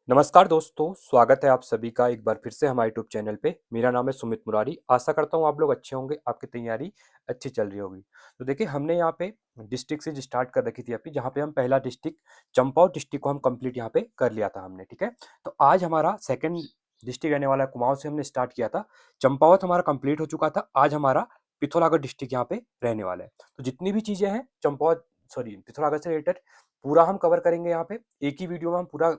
नमस्कार दोस्तों, स्वागत है आप सभी का एक बार फिर से हमारे यूट्यूब चैनल पे। मेरा नाम है सुमित मुरारी। आशा करता हूँ आप लोग अच्छे होंगे, आपकी तैयारी अच्छी चल रही होगी। तो देखिए, हमने यहाँ पे डिस्ट्रिक्ट से स्टार्ट कर रखी थी अपनी, जहाँ पे हम पहला डिस्ट्रिक्ट चंपावत डिस्ट्रिक्ट को हम कंप्लीट यहाँ पे कर लिया था हमने, ठीक है। तो आज हमारा सेकेंड डिस्ट्रिक्ट रहने वाला है, कुमाऊं से हमने स्टार्ट किया था। चंपावत हमारा कंप्लीट हो चुका था, आज हमारा पिथौरागढ़ डिस्ट्रिक्ट यहाँ पे रहने वाला है। तो जितनी भी चीज़ें हैं चंपावत सॉरी पिथौरागढ़ से रिलेटेड पूरा हम कवर करेंगे यहाँ पे। एक ही वीडियो में हम पूरा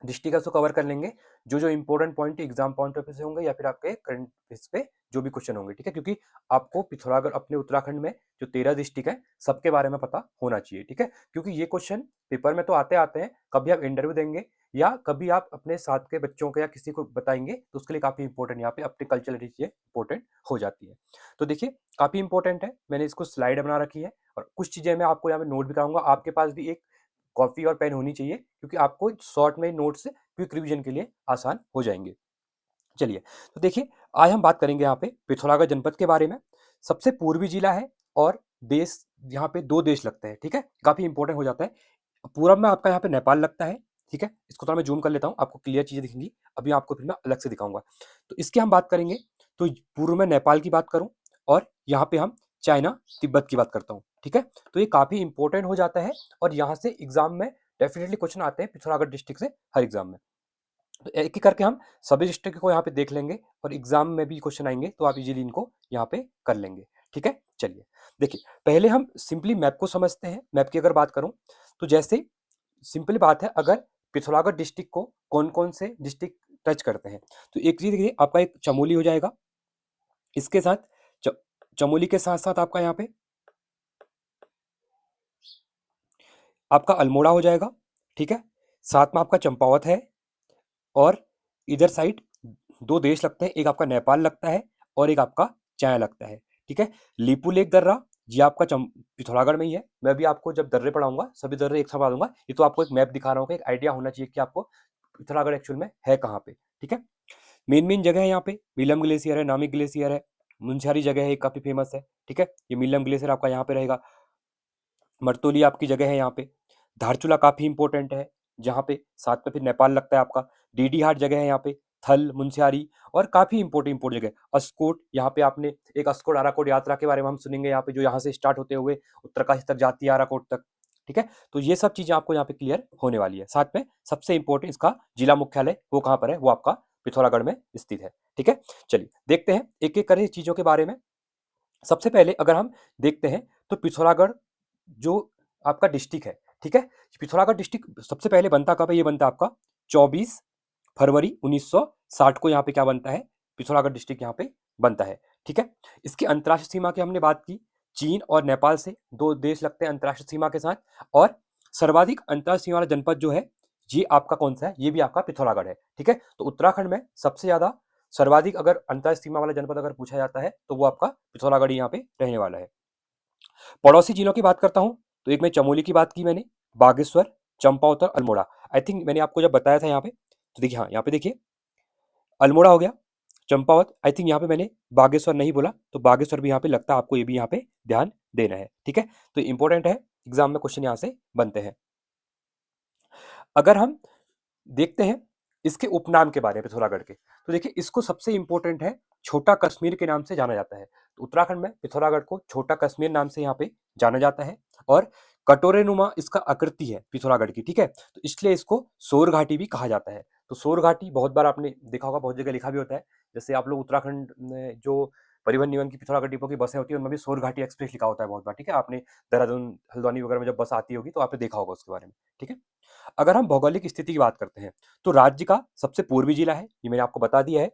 डिस्ट्रिक्ट को कवर कर लेंगे। जो जो important point exam point of view से होंगे या फिर आपके करंट बेस पे जो भी क्वेश्चन होंगे, ठीक है। क्योंकि आपको पिथौरागढ़ अपने उत्तराखंड में जो 13 डिस्ट्रिक्ट है सबके बारे में पता होना चाहिए, ठीक है। क्योंकि ये क्वेश्चन पेपर में तो आते आते हैं, कभी आप इंटरव्यू देंगे या कभी आप अपने साथ के बच्चों को या किसी को बताएंगे तो उसके लिए काफी इंपॉर्टेंट यहाँ पे अपनी कल्चरल चीजें इंपॉर्टेंट हो जाती है। तो देखिए, काफी इंपॉर्टेंट है, मैंने इसको स्लाइड बना रखी है और कुछ चीजें मैं आपको यहाँ पे नोट बताऊंगा। आपके पास भी एक कॉपी और पेन होनी चाहिए, क्योंकि आपको शॉर्ट में नोट्स क्विक रिवीजन के लिए आसान हो जाएंगे। चलिए, तो देखिए, आज हम बात करेंगे यहाँ पे पिथौरागढ़ जनपद के बारे में। सबसे पूर्वी जिला है और देश, यहाँ पे दो देश लगते हैं, ठीक है। काफी इंपॉर्टेंट हो जाता है। पूरब में आपका यहाँ पे नेपाल लगता है, ठीक है। इसको थोड़ा मैं जूम कर लेता हूँ, आपको क्लियर चीजें दिखेंगी। अभी आपको फिर मैं अलग से दिखाऊंगा। तो इसकी हम बात करेंगे, तो पूर्व में नेपाल की बात करूं और यहाँ पे हम चाइना तिब्बत की बात करता हूँ, ठीक है। तो ये काफी इंपॉर्टेंट हो जाता है और यहाँ से एग्जाम में डेफिनेटली क्वेश्चन आते हैं पिथौरागढ़ डिस्ट्रिक्ट से हर एग्जाम में। तो एक एक करके हम सभी डिस्ट्रिक्ट को यहाँ पे देख लेंगे और एग्जाम में भी क्वेश्चन आएंगे तो आप इजीली इनको यहाँ पे कर लेंगे, ठीक है। चलिए, देखिए, पहले हम सिंपली मैप को समझते हैं। मैप की अगर बात करूं तो जैसे सिंपल बात है, अगर पिथौरागढ़ डिस्ट्रिक्ट को कौन कौन से डिस्ट्रिक्ट टच करते हैं, तो एक चीज देखिए, आपका एक चमोली हो जाएगा। इसके साथ च, चमोली के साथ साथ आपका यहाँ पे आपका अल्मोड़ा हो जाएगा, ठीक है। साथ में आपका चंपावत है और इधर साइड दो देश लगते हैं, एक आपका नेपाल लगता है और एक आपका चाइना लगता है, ठीक है। लिपू लेक दर्रा, ये आपका पिथौरागढ़ में ही है। मैं भी आपको जब दर्रे पढ़ाऊंगा सभी दर्रे एक साथ बता दूंगा। ये तो आपको एक मैप दिखा रहा हूँ, एक आइडिया होना चाहिए कि आपको पिथौरागढ़ एक्चुअल में है कहाँ पे, ठीक है। मेन मेन जगह है यहाँ पे, मीलम ग्लेशियर है, नामिक ग्लेशियर है, मुंशियारी जगह है, काफी फेमस है, ठीक है। ये मीलम ग्लेशियर आपका यहाँ पे रहेगा। मरतोली आपकी जगह है यहाँ पे। धारचूला काफी इंपॉर्टेंट है, जहाँ पे साथ में फिर नेपाल लगता है आपका। डीडी हाट जगह है यहाँ पे, थल, मुंशियारी और काफी इंपॉर्टेंट इंपॉर्टेंट जगह। अस्कोट, यहाँ पे आपने एक अस्कोट आराकोट यात्रा के बारे में हम सुनेंगे यहाँ पे, जो यहाँ से स्टार्ट होते हुए उत्तरकाशी तक जाती है, आराकोट तक, ठीक है। तो ये सब चीजें आपको यहाँ पे क्लियर होने वाली है। साथ में सबसे इंपॉर्टेंट इसका जिला मुख्यालय वो कहाँ पर है, वो आपका पिथौरागढ़ में स्थित है, ठीक है। चलिए, देखते हैं एक एक करके चीजों के बारे में। सबसे पहले अगर हम देखते हैं तो पिथौरागढ़ जो आपका डिस्ट्रिक्ट है, ठीक है। पिथौरागढ़ डिस्ट्रिक्ट सबसे पहले बनता कब है, ये बनता आपका 24 फरवरी 1960 को यहाँ पे क्या बनता है, पिथौरागढ़ डिस्ट्रिक्ट यहाँ पे बनता है, ठीक है। इसकी अंतर्राष्ट्रीय सीमा की हमने बात की, चीन और नेपाल से दो देश लगते हैं अंतर्राष्ट्रीय सीमा के साथ। और सर्वाधिक अंतर्राष्ट्रीय सीमा वाला जनपद जो है, ये आपका कौन सा है, ये भी आपका पिथौरागढ़ है, ठीक है। तो उत्तराखंड में सबसे ज्यादा सर्वाधिक अगर अंतर्राष्ट्रीय सीमा वाला जनपद अगर पूछा जाता है तो वो आपका पिथौरागढ़ यहाँ पे रहने वाला है। पड़ोसी जिलों की बात करता हूँ, तो एक में चमोली की बात की मैंने, बागेश्वर, चंपावत और अल्मोड़ा। आई थिंक मैंने आपको जब बताया था यहाँ पे, तो देखिए, हाँ, यहाँ पे देखिए, अल्मोड़ा हो गया, चंपावत। आई थिंक यहाँ पे मैंने बागेश्वर नहीं बोला, तो बागेश्वर भी यहाँ पे लगता है आपको, ये भी यहाँ पे ध्यान देना है, ठीक है। तो इंपॉर्टेंट है, एग्जाम में क्वेश्चन यहाँ से बनते हैं। अगर हम देखते हैं इसके उपनाम के बारे में पिथौरागढ़ के, तो देखिए, इसको सबसे इंपॉर्टेंट है, छोटा कश्मीर के नाम से जाना जाता है। तो उत्तराखंड में पिथौरागढ़ को छोटा कश्मीर नाम से यहाँ पे जाना जाता है। और कटोरे नुमा इसका आकृति है पिथौरागढ़ की, ठीक है। तो इसलिए इसको सोर घाटी भी कहा जाता है। तो सोर घाटी बहुत बार आपने देखा होगा, बहुत जगह लिखा भी होता है। जैसे आप लोग उत्तराखंड में जो परिवहन निगम की पिथौरागढ़ डिपो की बसें होती है, उनमें भी सोर घाटी एक्सप्रेस लिखा होता है बहुत बार, ठीक है। आपने देहरादून, हल्द्वानी वगैरह में जब बस आती होगी तो आपने देखा होगा उसके बारे में, ठीक है। अगर हम भौगोलिक स्थिति की बात करते हैं, तो राज्य का सबसे पूर्वी जिला है, ये मैंने आपको बता दिया है।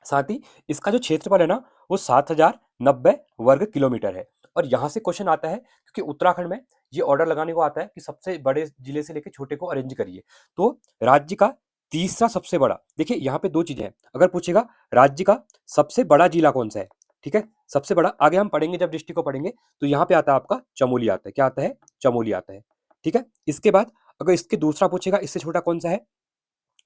साथ ही इसका जो क्षेत्रफल है ना, वो 7090 वर्ग किलोमीटर है। और यहाँ से क्वेश्चन आता है, क्योंकि उत्तराखंड में ये ऑर्डर लगाने को आता है कि सबसे बड़े जिले से लेकर छोटे को अरेंज करिए। तो राज्य का तीसरा सबसे बड़ा, देखिए यहाँ पे दो चीजें हैं, अगर पूछेगा राज्य का सबसे बड़ा जिला कौन सा है, ठीक है, सबसे बड़ा, आगे हम पढ़ेंगे जब डिस्ट्रिक्ट को पढ़ेंगे, तो यहाँ पे आता है आपका चमोली आता है, क्या आता है, चमोली आता है, ठीक है। इसके बाद अगर इसके दूसरा पूछेगा इससे छोटा कौन सा है,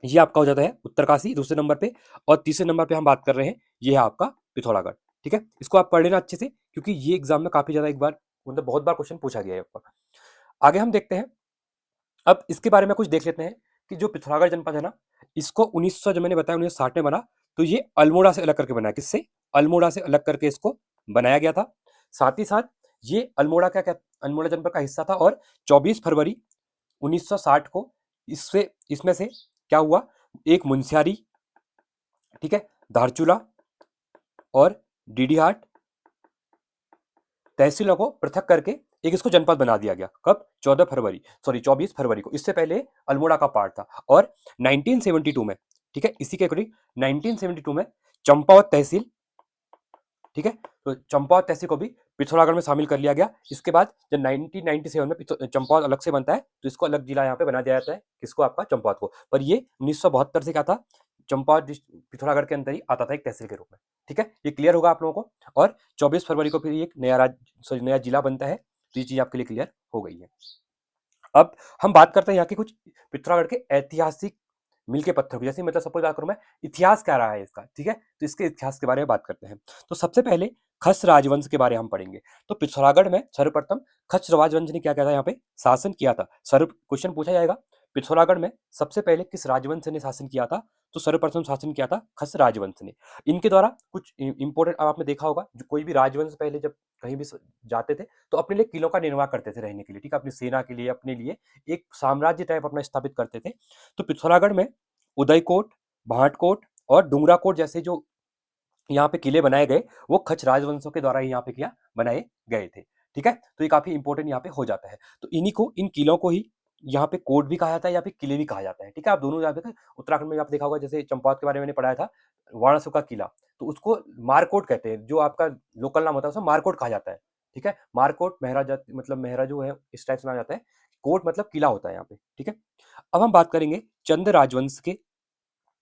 ये आपका हो जाता है उत्तरकाशी दूसरे नंबर पे। और तीसरे नंबर पे हम बात कर रहे हैं, ये है आपका पिथौरागढ़, ठीक है। इसको आप पढ़ लेना अच्छे से, क्योंकि ये एग्जाम में काफी ज्यादा एक बार मतलब बहुत बार क्वेश्चन पूछा गया है आपका। आगे हम देखते हैं, अब इसके बारे में कुछ देख लेते हैं कि जो पिथौरागढ़ जनपद है ना, इसको 1900 जो मैंने बताया 1960 में बना, तो ये अल्मोड़ा से अलग करके बनाया। किससे? अल्मोड़ा से अलग करके इसको बनाया गया था। साथ ही साथ ये अल्मोड़ा जनपद का हिस्सा था, और 24 फरवरी 1960 को इसमें से क्या हुआ, एक मुंशियारी, ठीक है, धारचूला और डीडीहाट तहसीलों को पृथक करके एक इसको जनपद बना दिया गया। कब? 24 फरवरी को। इससे पहले अल्मोड़ा का पार्ट था। और 1972 में, ठीक है, इसी के अकॉर्डिंग 1972 में चंपावत तहसील, ठीक है, तो चंपावत तहसील को भी पिथौरागढ़ में शामिल कर लिया गया। इसके बाद जब 1997 में चंपावत अलग से बनता है, तो इसको अलग जिला यहाँ पे बना दिया जाता है। किसको? आपका चंपावत को। पर ये 1972 से क्या था, चंपावत पिथौरागढ़ के अंदर ही आता था एक तहसील के रूप में। ठीक है, ये क्लियर होगा आप लोगों को। और 24 फरवरी को फिर एक नया जिला बनता है। तो ये चीज आपके लिए क्लियर हो गई है। अब हम बात करते हैं यहाँ के कुछ पिथौरागढ़ के ऐतिहासिक मील के पत्थर की। जैसे मतलब सपोज बात करूं मैं, इतिहास क्या रहा है इसका, ठीक है, तो इसके इतिहास के बारे में बात करते हैं। तो सबसे पहले खस राजवंश के बारे में हम पढ़ेंगे। तो पिथौरागढ़ में सर्वप्रथम खस राजवंश ने क्या किया था, यहाँ पे शासन किया था। सर्व क्वेश्चन पूछा जाएगा, पिथौरागढ़ में सबसे पहले किस राजवंश ने शासन किया था? तो सर्वप्रथम शासन किया था खस राजवंश ने। इनके द्वारा कुछ इंपॉर्टेंट, आपने देखा होगा, जो कोई भी राजवंश पहले जब कहीं भी जाते थे, तो अपने लिए किलों का निर्माण करते थे रहने के लिए, ठीक है, अपनी सेना के लिए, अपने लिए एक साम्राज्य टाइप अपना स्थापित करते थे। तो पिथौरागढ़ में उदयकोट, भाटकोट और डुंगराकोट जैसे जो यहाँ पे किले बनाए गए, वो खच राजवंशों के द्वारा ही यहाँ पे क्या बनाए गए थे। ठीक है, तो ये काफी इंपॉर्टेंट यहाँ पे हो जाता है। तो इन्हीं को, इन किलों को ही यहाँ पे कोट भी कहा जाता है या फिर किले भी कहा जाता है। ठीक है, आप दोनों यहाँ पे उत्तराखंड में आप देखा होगा, जैसे चंपावत के बारे में मैंने पढ़ाया था, वाराणसी किला, तो उसको मारकोट कहते हैं। जो आपका लोकल नाम होता है उसको मारकोट कहा जाता है। ठीक है, मारकोट महराजा, मतलब महरा जो है इस टाइप से माना जाता है। कोट मतलब किला होता है यहाँ पे। ठीक है, अब हम बात करेंगे चंद राजवंश के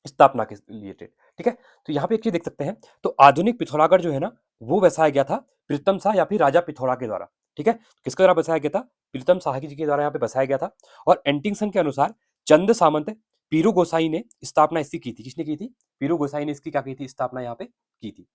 स्थापना के रिलेटेड। ठीक है, तो यहाँ पे एक चीज देख सकते हैं, तो आधुनिक पिथौरागढ़ जो है ना, वो बसाया गया था प्रीतम शाह या फिर राजा पिथौरा के द्वारा। ठीक है, किसके द्वारा बसाया गया था? प्रीतम शाह जी के द्वारा यहाँ पे बसाया गया था। और एंटिंगसन के अनुसार चंद सामंत पीरू गोसाई ने स्थापना इसकी की थी। किसने की थी? पीरू गोसाई ने इसकी क्या की थी? स्थापना यहाँ पे की थी।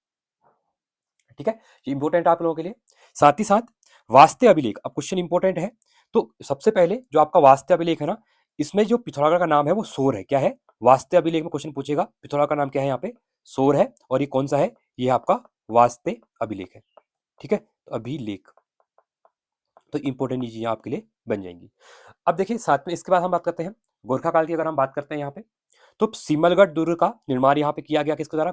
ठीक है, ये इंपॉर्टेंट आप लोगों के लिए। साथ ही साथ वास्ते अभिलेख, अब क्वेश्चन इंपॉर्टेंट है। तो सबसे पहले जो आपका वास्ते अभिलेख है ना, इसमें जो पिथौरागढ़ का नाम है वो सोर है। क्या है? वास्ते अभिलेख में क्वेश्चन पूछेगा, पिथौरागढ़ का नाम क्या है? यहाँ पे सोर है। और ये कौन सा है? ये आपका वास्ते अभिलेख है। ठीक है, तो अभिलेख, तो इंपॉर्टेंट ये चीजें आपके लिए बन जाएंगी। अब देखिए, साथ में इसके बाद हम बात करते हैं गोरखा काल की। अगर हम बात करते हैं यहाँ पे, तो सिमलगढ़ दुर्ग का निर्माण यहाँ पे किया गया किसके द्वारा?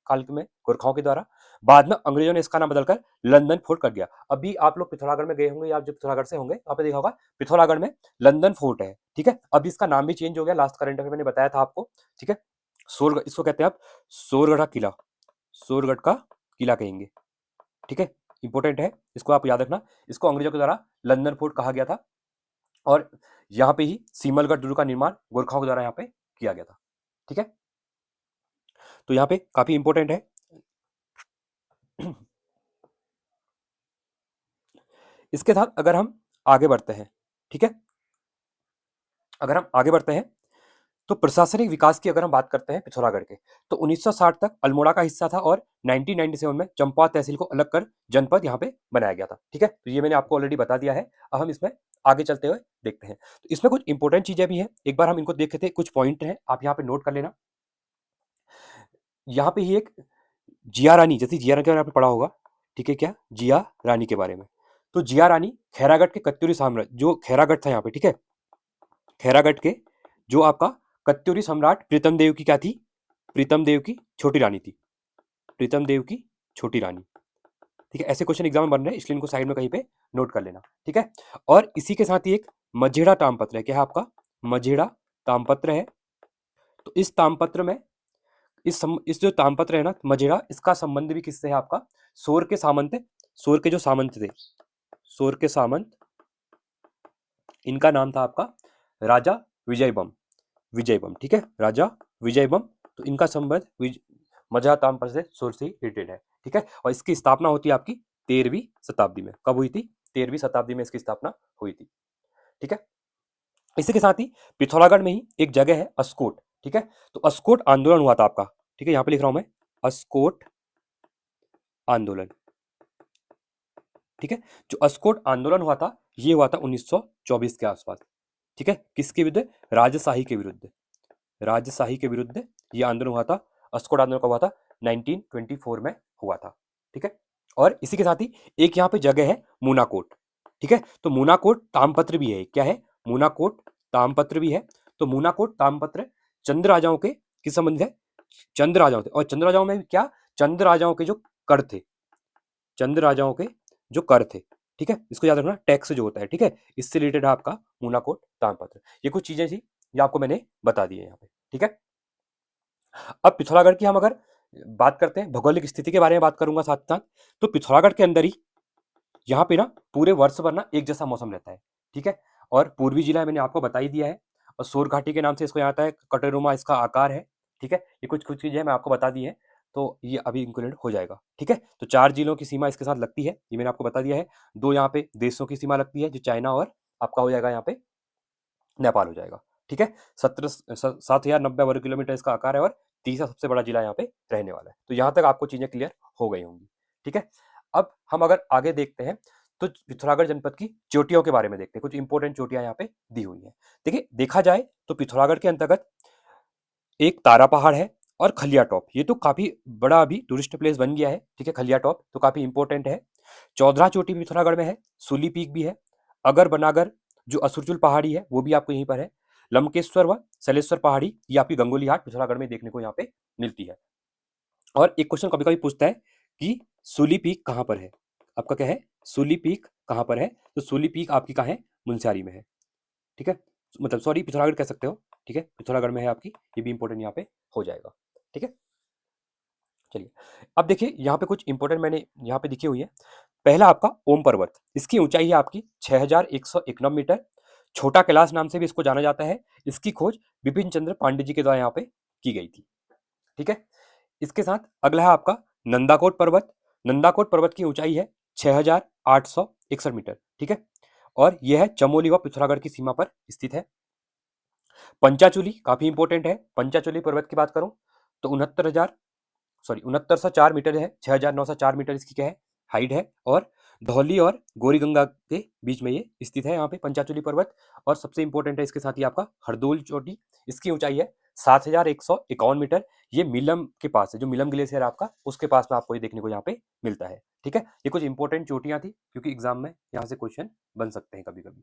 काल में गोरखाओं के द्वारा। बाद में अंग्रेजों ने इसका नाम बदलकर लंदन फोर्ट कर दिया। अभी आप लोग पिथौरागढ़ में गए होंगे, या आप जो पिथौरागढ़ से होंगे, वहाँ पे देखा होगा पिथौरागढ़ में लंदन फोर्ट है। ठीक है, अभी इसका नाम भी चेंज हो गया, लास्ट करंट अफेयर मैंने बताया था आपको। ठीक है, सोरगढ़ इसको कहते हैं आप, सोरगढ़ किला, सोरगढ़ का किला कहेंगे। ठीक है, इंपॉर्टेंट है, इसको आप याद रखना। इसको अंग्रेजों के द्वारा लंदन फोर्ट कहा गया था, और यहाँ पे ही सिमलगढ़ दुर्ग का निर्माण गोरखाओं के द्वारा यहाँ पे किया गया था। ठीक है, तो यहाँ पे काफी इंपॉर्टेंट है। इसके साथ अगर हम आगे बढ़ते हैं, ठीक है, अगर हम आगे बढ़ते हैं, तो प्रशासनिक विकास की अगर हम बात करते हैं पिथौरागढ़ के, तो 1960 तक अल्मोड़ा का हिस्सा था, और 1997 में चंपावत तहसील को अलग कर जनपद यहाँ पे बनाया गया था। ठीक है, तो ये मैंने आपको ऑलरेडी बता दिया है। अब हम इसमें आगे चलते हुए देखते हैं। तो इसमें कुछ इंपॉर्टेंट चीजें भी हैं, एक बार हम इनको देख लेते हैं। कुछ पॉइंट हैं, आप यहाँ पे नोट कर लेना। यहाँ पे ही एक जिया रानी, जैसे जिया रानी के बारे में आपने पढ़ा होगा। ठीक है, क्या? जिया रानी के बारे में। तो जिया रानी खैरागढ़ के कत्यूरी साम्राज्य, जो खैरागढ़ था यहाँ पे, ठीक है, खैरागढ़ के जो आपका कत्यूरी सम्राट प्रीतम देव की क्या थी? प्रीतम देव की छोटी रानी थी। प्रीतम देव की छोटी रानी। ठीक है, ऐसे क्वेश्चन एग्जाम में बन रहे हैं, इसलिए इनको साइड में कहीं पे नोट कर लेना। ठीक है, और इसी के साथ ही एक मझेड़ा तामपत्र है। क्या है आपका? मझेड़ा तामपत्र है। तो इस तामपत्र में, इस जो तामपत्र है ना मझेड़ा, इसका संबंध भी किससे है? आपका सोर के सामंत, सोर के जो सामंत थे, सोर के सामंत, इनका नाम था आपका राजा विजयबम। विजयबम, ठीक है, राजा विजयबम। तो इनका संबंध मझा तामपत्र से, सोर से रिलेटेड है। ठीक है, और इसकी स्थापना होती है आपकी 13वीं शताब्दी में। कब हुई थी? 13वीं शताब्दी में इसकी स्थापना हुई थी। ठीक है, इसी के साथ ही पिथौरागढ़ में ही एक जगह है अस्कोट। ठीक है, तो अस्कोट आंदोलन हुआ था आपका। ठीक है, यहां पे लिख रहा हूं मैं, अस्कोट आंदोलन। ठीक है, जो अस्कोट आंदोलन हुआ था, ये हुआ था 1924 के आसपास। ठीक है, किसके विरुद्ध? राजशाही के विरुद्ध। राजशाही के विरुद्ध ये आंदोलन हुआ था। अस्कोट आंदोलन कब हुआ था? 1924 में हुआ था। ठीक है, और इसी के साथ ही एक यहाँ पे जगह है मूनाकोट। ठीक है, तो मूनाकोट तामपत्र भी है। क्या है? मूनाकोट तामपत्र भी है। तो मूनाकोट तामपत्र चंद राजाओं के किस संबंधित है? चंद राजाओं थे। और चंद राजाओं में क्या? चंद राजाओं के जो कर थे, चंद राजाओं के जो कर थे। ठीक है, इसको याद रखना, टैक्स जो होता है। ठीक है, इससे रिलेटेड है आपका मूनाकोट तामपत्र। ये कुछ चीजें थी, ये आपको मैंने बता दी है यहाँ पे। ठीक है, अब पिथौरागढ़ की हम अगर बात करते हैं, भौगोलिक स्थिति के बारे में बात करूंगा साथ साथ, तो पिथौरागढ़ के अंदर ही यहाँ पे ना पूरे वर्ष भर ना एक जैसा मौसम रहता है। ठीक है, और पूर्वी जिला मैंने आपको बता ही दिया है, और सोर घाटी के नाम से इसको यहाँ आता है, कटोरुमा इसका आकार है। ठीक है, ये कुछ कुछ चीजें मैं आपको बता दी है, तो ये अभी इंक्लूडेड हो जाएगा। ठीक है, तो 4 जिलों की सीमा इसके साथ लगती है, ये मैंने आपको बता दिया है। 2 यहाँ पे देशों की सीमा लगती है, जो चाइना और आपका हो जाएगा यहाँ पे नेपाल हो जाएगा। ठीक है, 7,090 वर्ग किलोमीटर इसका आकार है, और तीसरा सबसे बड़ा जिला यहाँ पे रहने वाला है। तो यहाँ तक आपको चीजें क्लियर हो गई होंगी। ठीक है, अब हम अगर आगे देखते हैं, तो पिथौरागढ़ जनपद की चोटियों के बारे में देखते हैं। कुछ इंपॉर्टेंट चोटियां यहाँ पे दी हुई हैं। देखिए, देखा जाए तो पिथौरागढ़ के अंतर्गत एक तारा पहाड़ है और खलिया टॉप, ये तो काफी बड़ा अभी टूरिस्ट प्लेस बन गया है। ठीक है, खलिया टॉप तो काफी इंपॉर्टेंट है। चौधरा चोटी भी पिथौरागढ़ में है, सूली पीक भी है, अगर बनागर जो असुरचुल पहाड़ी है वो भी आपको यहीं पर है, लमकेश्वर व सलेश्वर पहाड़ी ये आपकी गंगोली घाट पिथौरागढ़ में देखने को यहाँ पे मिलती है। और एक क्वेश्चन कभी कभी पूछता है कि सूली पीक कहाँ पर है? आपका क्या है? सूली पीक कहाँ पर है? तो सूली पीक आपकी कहाँ है? मुनस्यारी में है। ठीक है, मतलब सॉरी पिथौरागढ़ कह सकते हो। ठीक है, पिथौरागढ़ में है आपकी, ये भी इंपॉर्टेंट यहाँ पे हो जाएगा। ठीक है, चलिए अब देखिए यहाँ पे कुछ इंपॉर्टेंट मैंने यहाँ पे लिखी हुई है। पहला आपका ओम पर्वत, इसकी ऊंचाई है आपकी 6151 मीटर, छोटा कैलाश नाम से भी इसको जाना जाता है। इसकी खोज विपिन चंद्र पांडे जी के द्वारा यहाँ पे की गई थी। ठीक है, इसके साथ अगला है आपका नंदाकोट पर्वत। नंदाकोट पर्वत की ऊंचाई है 6861 मीटर। ठीक है, और यह है चमोली व पिथौरागढ़ की सीमा पर स्थित है। पंचाचूली काफी इंपॉर्टेंट है। पंचाचूली पर्वत की बात करूं तो 6904 मीटर है, 6904 मीटर इसकी क्या है? हाइट है, और धौली और गौरीगंगा के बीच में ये स्थित है यहाँ पे पंचाचूली पर्वत। और सबसे इंपॉर्टेंट है इसके साथ ही आपका हरदोल चोटी, इसकी ऊंचाई है 7151 मीटर। ये मिलम के पास है, जो मिलम ग्लेशियर आपका उसके पास में आपको ये देखने को यहाँ पे मिलता है। ठीक है, ये कुछ इंपॉर्टेंट चोटियां थी, क्योंकि एग्जाम में यहाँ से क्वेश्चन बन सकते हैं कभी कभी।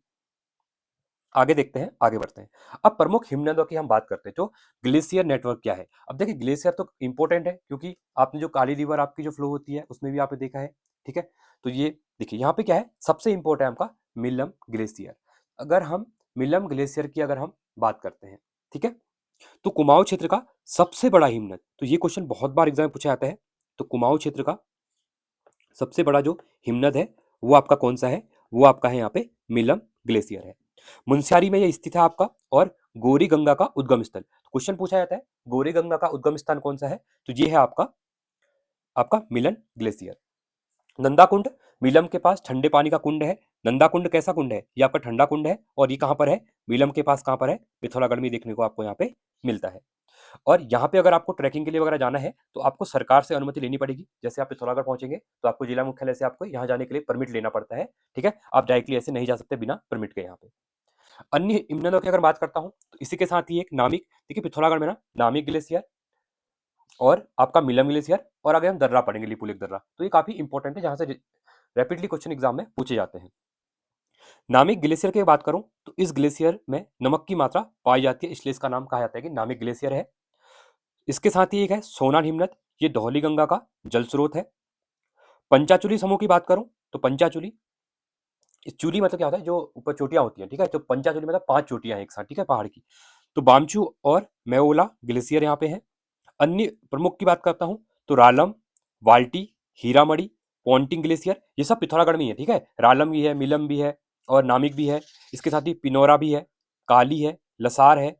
आगे देखते हैं, आगे बढ़ते हैं। अब प्रमुख हिमनदों की हम बात करते हैं, तो ग्लेशियर नेटवर्क क्या है? अब देखिए, ग्लेशियर तो इंपॉर्टेंट है, क्योंकि आपने जो काली रिवर आपकी जो फ्लो होती है उसमें भी आपने देखा है। ठीक है, तो ये देखिए यहाँ पे क्या है, सबसे इंपॉर्टेंट है आपका मिलम ग्लेशियर। अगर हम मिलम ग्लेशियर की अगर हम बात करते हैं, ठीक है, तो कुमाऊं क्षेत्र का सबसे बड़ा हिमनद, तो ये क्वेश्चन बहुत बार एग्जाम में पूछा जाता है। तो कुमाऊं क्षेत्र का सबसे बड़ा जो हिमनद है वो आपका कौन सा है? वो आपका है यहाँ पे मिलम ग्लेशियर है। मुनस्यारी में ये स्थित है आपका, और गौरी गंगा का उद्गम स्थल। क्वेश्चन पूछा जाता है गौरी गंगा का उद्गम स्थान कौन सा है? तो ये है आपका आपका मिलन ग्लेशियर। नंदा कुंड, मिलम के पास ठंडे पानी का कुंड है। नंदा कुंड कैसा कुंड है? ये आपका ठंडा कुंड है, और ये कहाँ पर है? मिलम के पास कहाँ पर है? पिथौरागढ़ में देखने को आपको यहाँ पे मिलता है। और यहाँ पे अगर आपको ट्रैकिंग के लिए वगैरह जाना है तो आपको सरकार से अनुमति लेनी पड़ेगी। जैसे आप पिथौरागढ़ पहुंचेंगे तो आपको जिला मुख्यालय से आपको यहाँ जाने के लिए परमिट लेना पड़ता है। ठीक है, आप डायरेक्टली ऐसे नहीं जा सकते बिना परमिट के यहाँ पे। अन्य हिमनदों की अगर बात करता हूँ तो इसी के साथ ही एक नामिक, देखिए पिथौरागढ़ में ना नामिक ग्लेशियर और आपका मिलम ग्लेशियर, और आगे हम दर्रा पढ़ेंगे, लिपुलेख दर्रा, तो ये काफी इंपॉर्टेंट है, जहां से रैपिडली क्वेश्चन एग्जाम में पूछे जाते हैं। नामिक ग्लेशियर की बात करूं तो इस ग्लेशियर में नमक की मात्रा पाई जाती है, इसलिए इसका नाम कहा जाता है कि नामिक ग्लेशियर है। इसके साथ ही एक है सोनार हिमनद, ये धौली गंगा का जल स्रोत है। पंचाचूली समूह की बात करूं तो पंचाचूली, इस चूली मतलब क्या होता है? जो ऊपर चोटियां होती हैं। ठीक है, तो पंचाचूली मतलब 5 चोटियां हैं एक साथ, ठीक है, पहाड़ की। तो बामचू और मेओला ग्लेशियर यहाँ पे है। अन्य प्रमुख की बात करता हूं तो रालम, वाल्टी, हीरामढ़ी, पॉन्टिंग ग्लेशियर, ये सब पिथौरागढ़ में ही है। ठीक है, रालम भी है, मिलम भी है, और नामिक भी है। इसके साथ ही पिनोरा भी है, काली है, लसार है,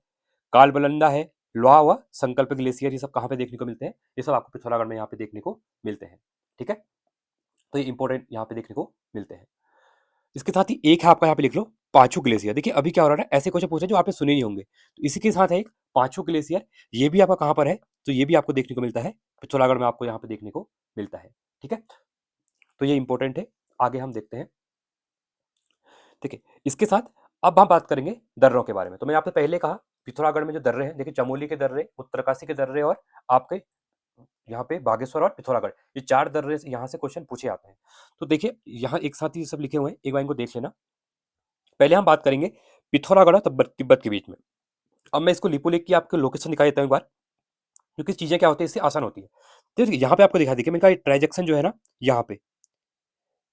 कालबलंदा है, लोहा व संकल्प ग्लेशियर, ये सब कहाँ पे देखने को मिलते हैं? ये सब आपको पिथौरागढ़ में यहाँ पे देखने को मिलते हैं। ठीक है, तो ये इंपॉर्टेंट यहाँ पे देखने को मिलते हैं। इसके साथ ही एक है आपका, यहाँ पे लिख लो, पांचू ग्लेशियर। देखिए अभी क्या हो रहा है, ऐसे क्वेश्चन पूछे जो आपने सुने नहीं होंगे, तो इसी के साथ है एक पांचू ग्लेशियर, ये भी आपका कहाँ पर है? तो ये भी आपको देखने को मिलता है पिथौरागढ़ में, आपको यहाँ पे देखने को मिलता है। ठीक है, तो ये इंपॉर्टेंट है। आगे हम देखते हैं। ठीक है, इसके साथ अब हम बात करेंगे दर्रों के बारे में। तो मैंने आपसे पहले कहा पिथौरागढ़ में जो दर्रे हैं, देखिए चमोली के दर्रे, उत्तरकाशी के दर्रे और आपके यहाँ पे बागेश्वर और पिथौरागढ़, ये 4 दर्रे से यहाँ से क्वेश्चन पूछे आते हैं। तो देखिए यहाँ एक साथ ही सब लिखे हुए हैं, एक बार इनको देख लेना। पहले हम बात करेंगे पिथौरागढ़ और तिब्बत के बीच में। अब मैं इसको लिपुलेख की आपको लोकेशन दिखा देता हूँ एक बार, क्योंकि चीजें क्या होती है इससे आसान होती है। तो यहाँ पे आपको दिखा, देखिए मैंने कहा ट्रांजेक्शन जो है ना यहाँ पे,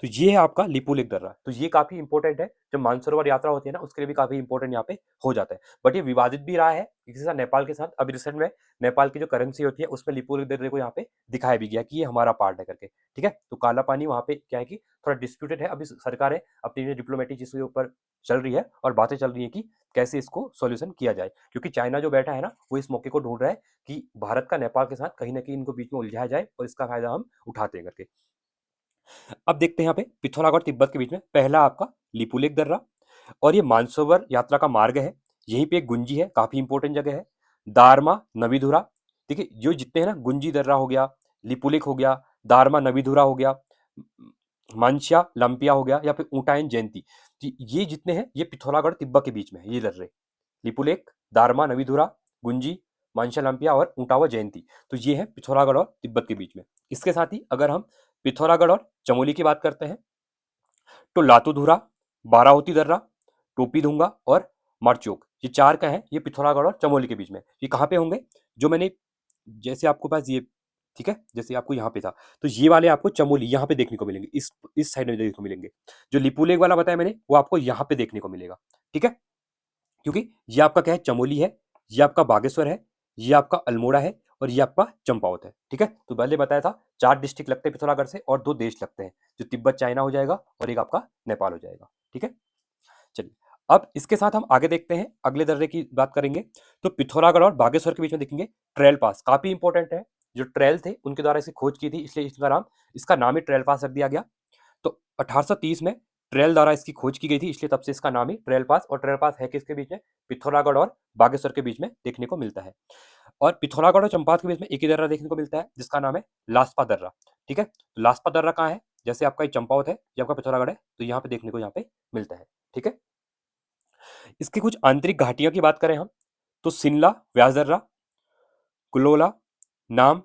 तो ये है आपका लिपुलेख दर्रा। तो ये काफी इंपॉर्टेंट है, जब मानसरोवर यात्रा होती है ना उसके लिए भी काफी इंपॉर्टेंट यहाँ पे हो जाता है। बट ये विवादित भी रहा है किसी साथ नेपाल के साथ। अभी रिसेंट में नेपाल की जो करेंसी होती है उसमें लिपुलेख दर्रे को यहाँ पे दिखाया भी गया कि ये हमारा पार्ट है करके, ठीक है। तो काला पानी वहाँ पे क्या है कि थोड़ा डिस्प्यूटेड है, अभी सरकारें अपनी डिप्लोमेटिक इसके ऊपर चल रही है और बातें चल रही है कि कैसे इसको सॉल्यूशन किया जाए, क्योंकि चाइना जो बैठा है ना वो इस मौके को ढूंढ रहा है कि भारत का नेपाल के साथ कहीं ना कहीं इनको बीच में उलझाया जाए और इसका फायदा हम उठाते हैं करके। अब देखते हैं यहाँ पे पिथौरागढ़ तिब्बत के बीच में पहला आपका लिपुलेख दर्रा, और ये मानसरोवर यात्रा का मार्ग है। यहीं पे एक गुंजी है, काफी इंपॉर्टेंट जगह है। दारमा नवीधुरा, देखिए जो जितने हैं ना, गुंजी दर्रा हो गया, लिपुलेख हो गया, दारमा नवीधुरा हो गया, मांशिया लंपिया हो गया या फिर ऊंटाइन जयंती, ये जितने हैं ये पिथौरागढ़ तिब्बत के बीच में है। ये दर्रे लिपुलेख, दारमा नवीधुरा, गुंजी, मांशिया लंपिया और ऊंटावा जयंती, तो ये है पिथौरागढ़ और तिब्बत के बीच में। इसके साथ ही अगर हम पिथौरागढ़ और चमोली की बात करते हैं तो लातूधुरा, बाराहोती दर्रा, टोपीधुंगा और मरचोक, ये 4 का है, ये पिथौरागढ़ और चमोली के बीच में। ये कहाँ पे होंगे, जो मैंने जैसे आपको पास ये, ठीक है, जैसे आपको यहाँ पे था, तो ये वाले आपको चमोली यहाँ पे देखने को मिलेंगे, इस साइड में देखने को मिलेंगे। जो लिपुलेख वाला बताया मैंने वो आपको यहाँ पे देखने को मिलेगा, ठीक है। क्योंकि ये आपका क्या है, चमोली है, ये आपका बागेश्वर है, ये आपका अल्मोड़ा है और ये आपका चंपावत है, ठीक है। तो पहले बताया था 4 डिस्ट्रिक्ट लगते हैं पिथौरागढ़ से और 2 देश लगते हैं, जो तिब्बत चाइना हो जाएगा और एक आपका नेपाल हो जाएगा, ठीक है। चलिए अब इसके साथ हम आगे देखते हैं, अगले दर्रे की बात करेंगे। तो पिथौरागढ़ और बागेश्वर के बीच में देखेंगे ट्रेल पास, काफी इंपॉर्टेंट है। जो ट्रेल थे उनके द्वारा इसे खोज की थी, इसलिए इसका नाम ही ट्रेल पास रख दिया गया। तो 1830 में ट्रेल द्वारा इसकी खोज की गई थी, इसलिए तब से इसका नाम ही ट्रेल पास। और ट्रेल पास है किसके बीच में, पिथौरागढ़ और बागेश्वर के बीच में देखने को मिलता है। और पिथौरागढ़ और चंपावत के बीच में एक ही दर्रा देखने को मिलता है जिसका नाम है लास्पा दर्रा, ठीक है। तो लास्पा दर्रा कहाँ है, जैसे आपका ये चंपावत है, ये आपका पिथौरागढ़ है, तो यहाँ पे देखने को यहाँ पे मिलता है, ठीक है। इसकी कुछ आंतरिक घाटियों की बात करें हम, तो सिनला व्यास दर्रा, कुलोला, नाम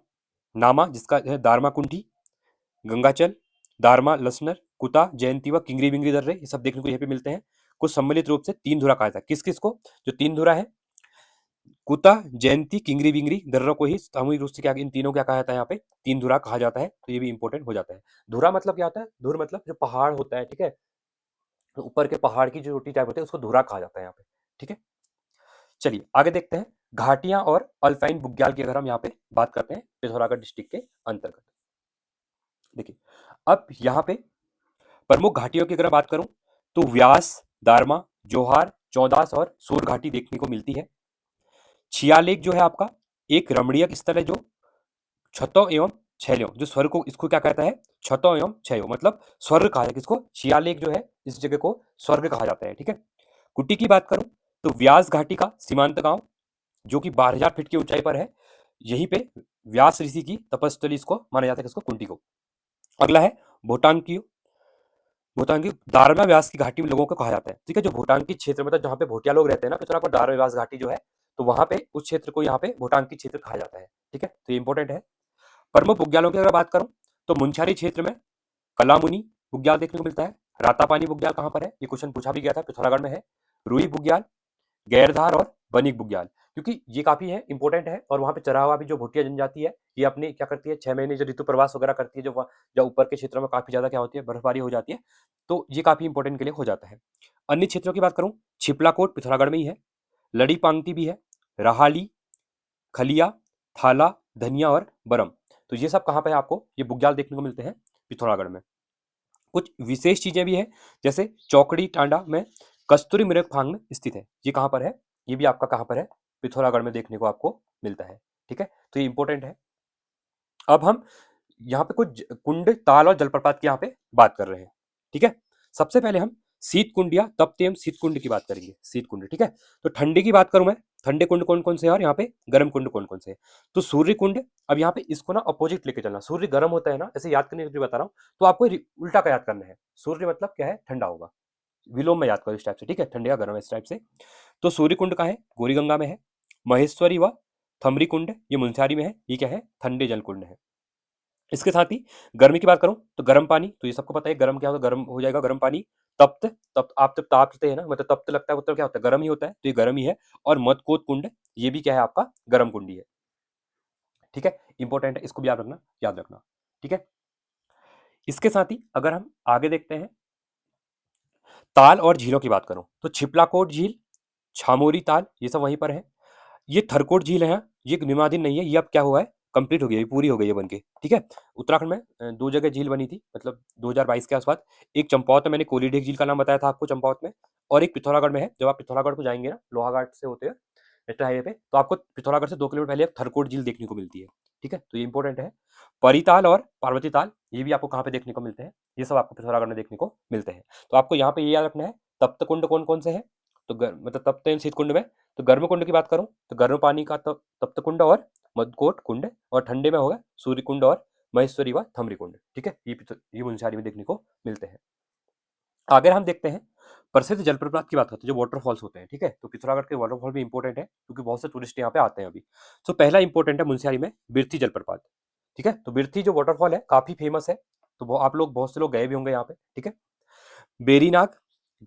नामा जिसका है दारमा कुंठी, गंगाचल, दारमा लसनर, कुता, जयंती व किंगरी बिंगरी दर्रे, ये सब देखने को यहाँ पे मिलते हैं। कुछ सम्मिलित रूप से 3 धुरा कहा जाता है, किस किस को, जो 3 धुरा है, कुता, जयंती, किंगरी बिंगरी दर्रों को ही सामूहिक रूप से क्या, इन तीनों क्या कहा जाता है यहाँ पे, 3 धुरा कहा जाता है। तो ये भी इंपॉर्टेंट हो जाता है। धुरा मतलब क्या होता है, धुर मतलब जो पहाड़ होता है, ठीक है, तो ऊपर के पहाड़ की जो रोटी टाइप होती है उसको धुरा कहा जाता है यहाँ पे, ठीक है। चलिए आगे देखते हैं घाटियां और अल्पाइन बुग्याल की, अगर हम यहाँ पे बात करते हैं पिथौरागढ़ डिस्ट्रिक्ट के अंतर्गत। देखिए अब यहाँ पे प्रमुख घाटियों की अगर बात करूं तो व्यास, दारमा, जोहार, चौदास और सूर घाटी देखने को मिलती है। छियालेख जो है आपका एक रमणीयक स्थल है, जो छतों एवं छैलों, जो स्वर्ग को, इसको क्या कहता है, छतों एवं छैयों, मतलब स्वर्ग कहा जाता है किसको, छियालेख जो है इस जगह को स्वर्ग कहा जाता है, ठीक है। कुटी की बात करूं तो व्यास घाटी का सीमांत गांव, जो कि 12,000 फीट की ऊंचाई पर है, यहीं पे व्यास ऋषि की तपस्थली इसको माना जाता है, किसको, कुंटी को। अगला है भूटान की, भूटान की दारमा व्यास की घाटी में लोगों को कहा जाता है, ठीक है। जो भूटान की क्षेत्र, मतलब जहाँ पे भोटिया लोग रहते हैं ना, पिथौरागढ़ दारमा व्यास घाटी जो है, तो वहां पे उस क्षेत्र को यहाँ पे भूटान की क्षेत्र कहा जाता है, ठीक है। तो ये इंपॉर्टेंट है। प्रमुख बुग्यालों की अगर बात करूं तो मुंछारी क्षेत्र में कलामुनि बुग्याल देखने को मिलता है। रातापानी बुग्याल कहाँ पर है, ये क्वेश्चन पूछा भी गया था, पिथौरागढ़ में है। रुई बुग्याल, गैरधार और बनिक बुग्याल, क्योंकि ये काफी है, इंपॉर्टेंट है। और वहाँ पे चरा हुआ भी जो भोटिया जनजाति है, ये अपने क्या करती है, 6 महीने जो ऋतु प्रवास वगैरह करती है, जब ऊपर के क्षेत्रों में काफी ज्यादा क्या होती है, बर्फबारी हो जाती है, तो ये काफी इंपॉर्टेंट के लिए हो जाता है। अन्य क्षेत्रों की बात करूं, छिपलाकोट पिथौरागढ़ में ही है, लड़ी पांगती भी है, रहाली, खलिया, थाला, धनिया और बरम, तो ये सब कहाँ पे है, आपको ये बुग्याल देखने को मिलते हैं पिथौरागढ़ में। कुछ विशेष चीजें भी है, जैसे चौकड़ी टांडा में कस्तूरी मृग फांग में स्थित है, ये कहाँ पर है, ये भी आपका कहाँ पर है, पिथौरागढ़ में देखने को आपको मिलता है, ठीक है। तो ये इंपॉर्टेंट है। अब हम यहाँ पे कुछ कुंड, ताल और जलप्रपात की यहाँ पे बात कर रहे हैं, ठीक है। सबसे पहले हम शीत कुंड या तप्त शीत कुंड की बात करेंगे, शीत कुंड, ठीक है। तो ठंडे की बात करूं मैं, ठंडे कुंड कौन कौन से हैं और यहाँ पे गर्म कुंड कौन कौन से हैं। तो सूर्य कुंड, अब यहाँ पे इसको ना अपोजिट लेके चलना, सूर्य गर्म होता है ना, ऐसे याद करने के लिए बता रहा हूँ, तो आपको उल्टा का याद करना है। सूर्य मतलब क्या है, ठंडा होगा, विलोम में याद करो इस टाइप से, ठीक है, ठंडे या गर्म है इस टाइप से। तो सूर्य कुंड कहाँ है? गौरीगंगा में है। महेश्वरी व थमरी कुंड ये मुंस्यारी में है, ये क्या है? ठंडे जल कुंड है। इसके साथ ही गर्मी की बात करूं तो गर्म पानी, तो ये सबको पता है गर्म क्या होता है, गर्म हो जाएगा गर्म पानी। तप्त, तप्त आप जब तापते हैं ना, मतलब तप्त लगता है, मतलब क्या होता है, गर्म ही होता है, तो ये गर्म ही है। और मदकोद कुंड, ये भी क्या है आपका? गर्म कुंडी है, ठीक है, इंपॉर्टेंट है, इसको भी याद रखना, ठीक है। इसके साथ ही अगर हम आगे देखते हैं ताल और झीलों की बात करूं तो छिपलाकोट झील, छामोरी ताल, ये सब वहीं पर है। ये थरकोट झील है, ये निर्माणाधीन नहीं है, ये अब क्या हुआ है, कंप्लीट हो गई है, पूरी हो गई है बनके, ठीक है। उत्तराखंड में दो जगह झील बनी थी, मतलब 2022 के आसपास। एक चंपावत में, मैंने कोलीडेग झील का नाम बताया था आपको चंपावत में, और एक पिथौरागढ़ में है। जब आप पिथौरागढ़ को जाएंगे ना, लोहाघाट से होते हुए नेशनल हाईवे पे, तो आपको पिथौरागढ़ से 2 किलोमीटर पहले एक थरकोट झील देखने को मिलती है, ठीक है, तो ये इंपॉर्टेंट है। परिताल और पार्वती ताल, ये भी आपको कहाँ पे देखने को मिलते हैं? ये सब आपको पिथौरागढ़ में देखने को मिलते हैं। तो आपको यहाँ पे ये याद रखना है तप्त कुंड कौन कौन से हैं। तो मतलब तप्त एवं शीत कुंड में, तो गर्म कुंड की बात करूं तो गर्म पानी का तप्त कुंड और मदकोट कुंड, और ठंडे में होगा सूर्य कुंड और महेश्वरी व थमरी कुंड, ठीक है, ये मुंस्यारी में देखने को मिलते हैं। अगर हम देखते हैं प्रसिद्ध जलप्रपात की बात करते हैं, जो वाटरफॉल्स होते हैं, ठीक है, तो पिथौरागढ़ के वाटरफॉल भी इंपॉर्टेंट है क्योंकि बहुत से टूरिस्ट यहाँ पे आते हैं अभी। तो पहला इंपॉर्टेंट है मुंस्यारी में बिरथी जलप्रपात, ठीक है, तो बिरथी जो वाटरफॉल है काफी फेमस है, तो आप लोग बहुत से लोग गए भी होंगे यहाँ पे, ठीक है। बेरीनाग,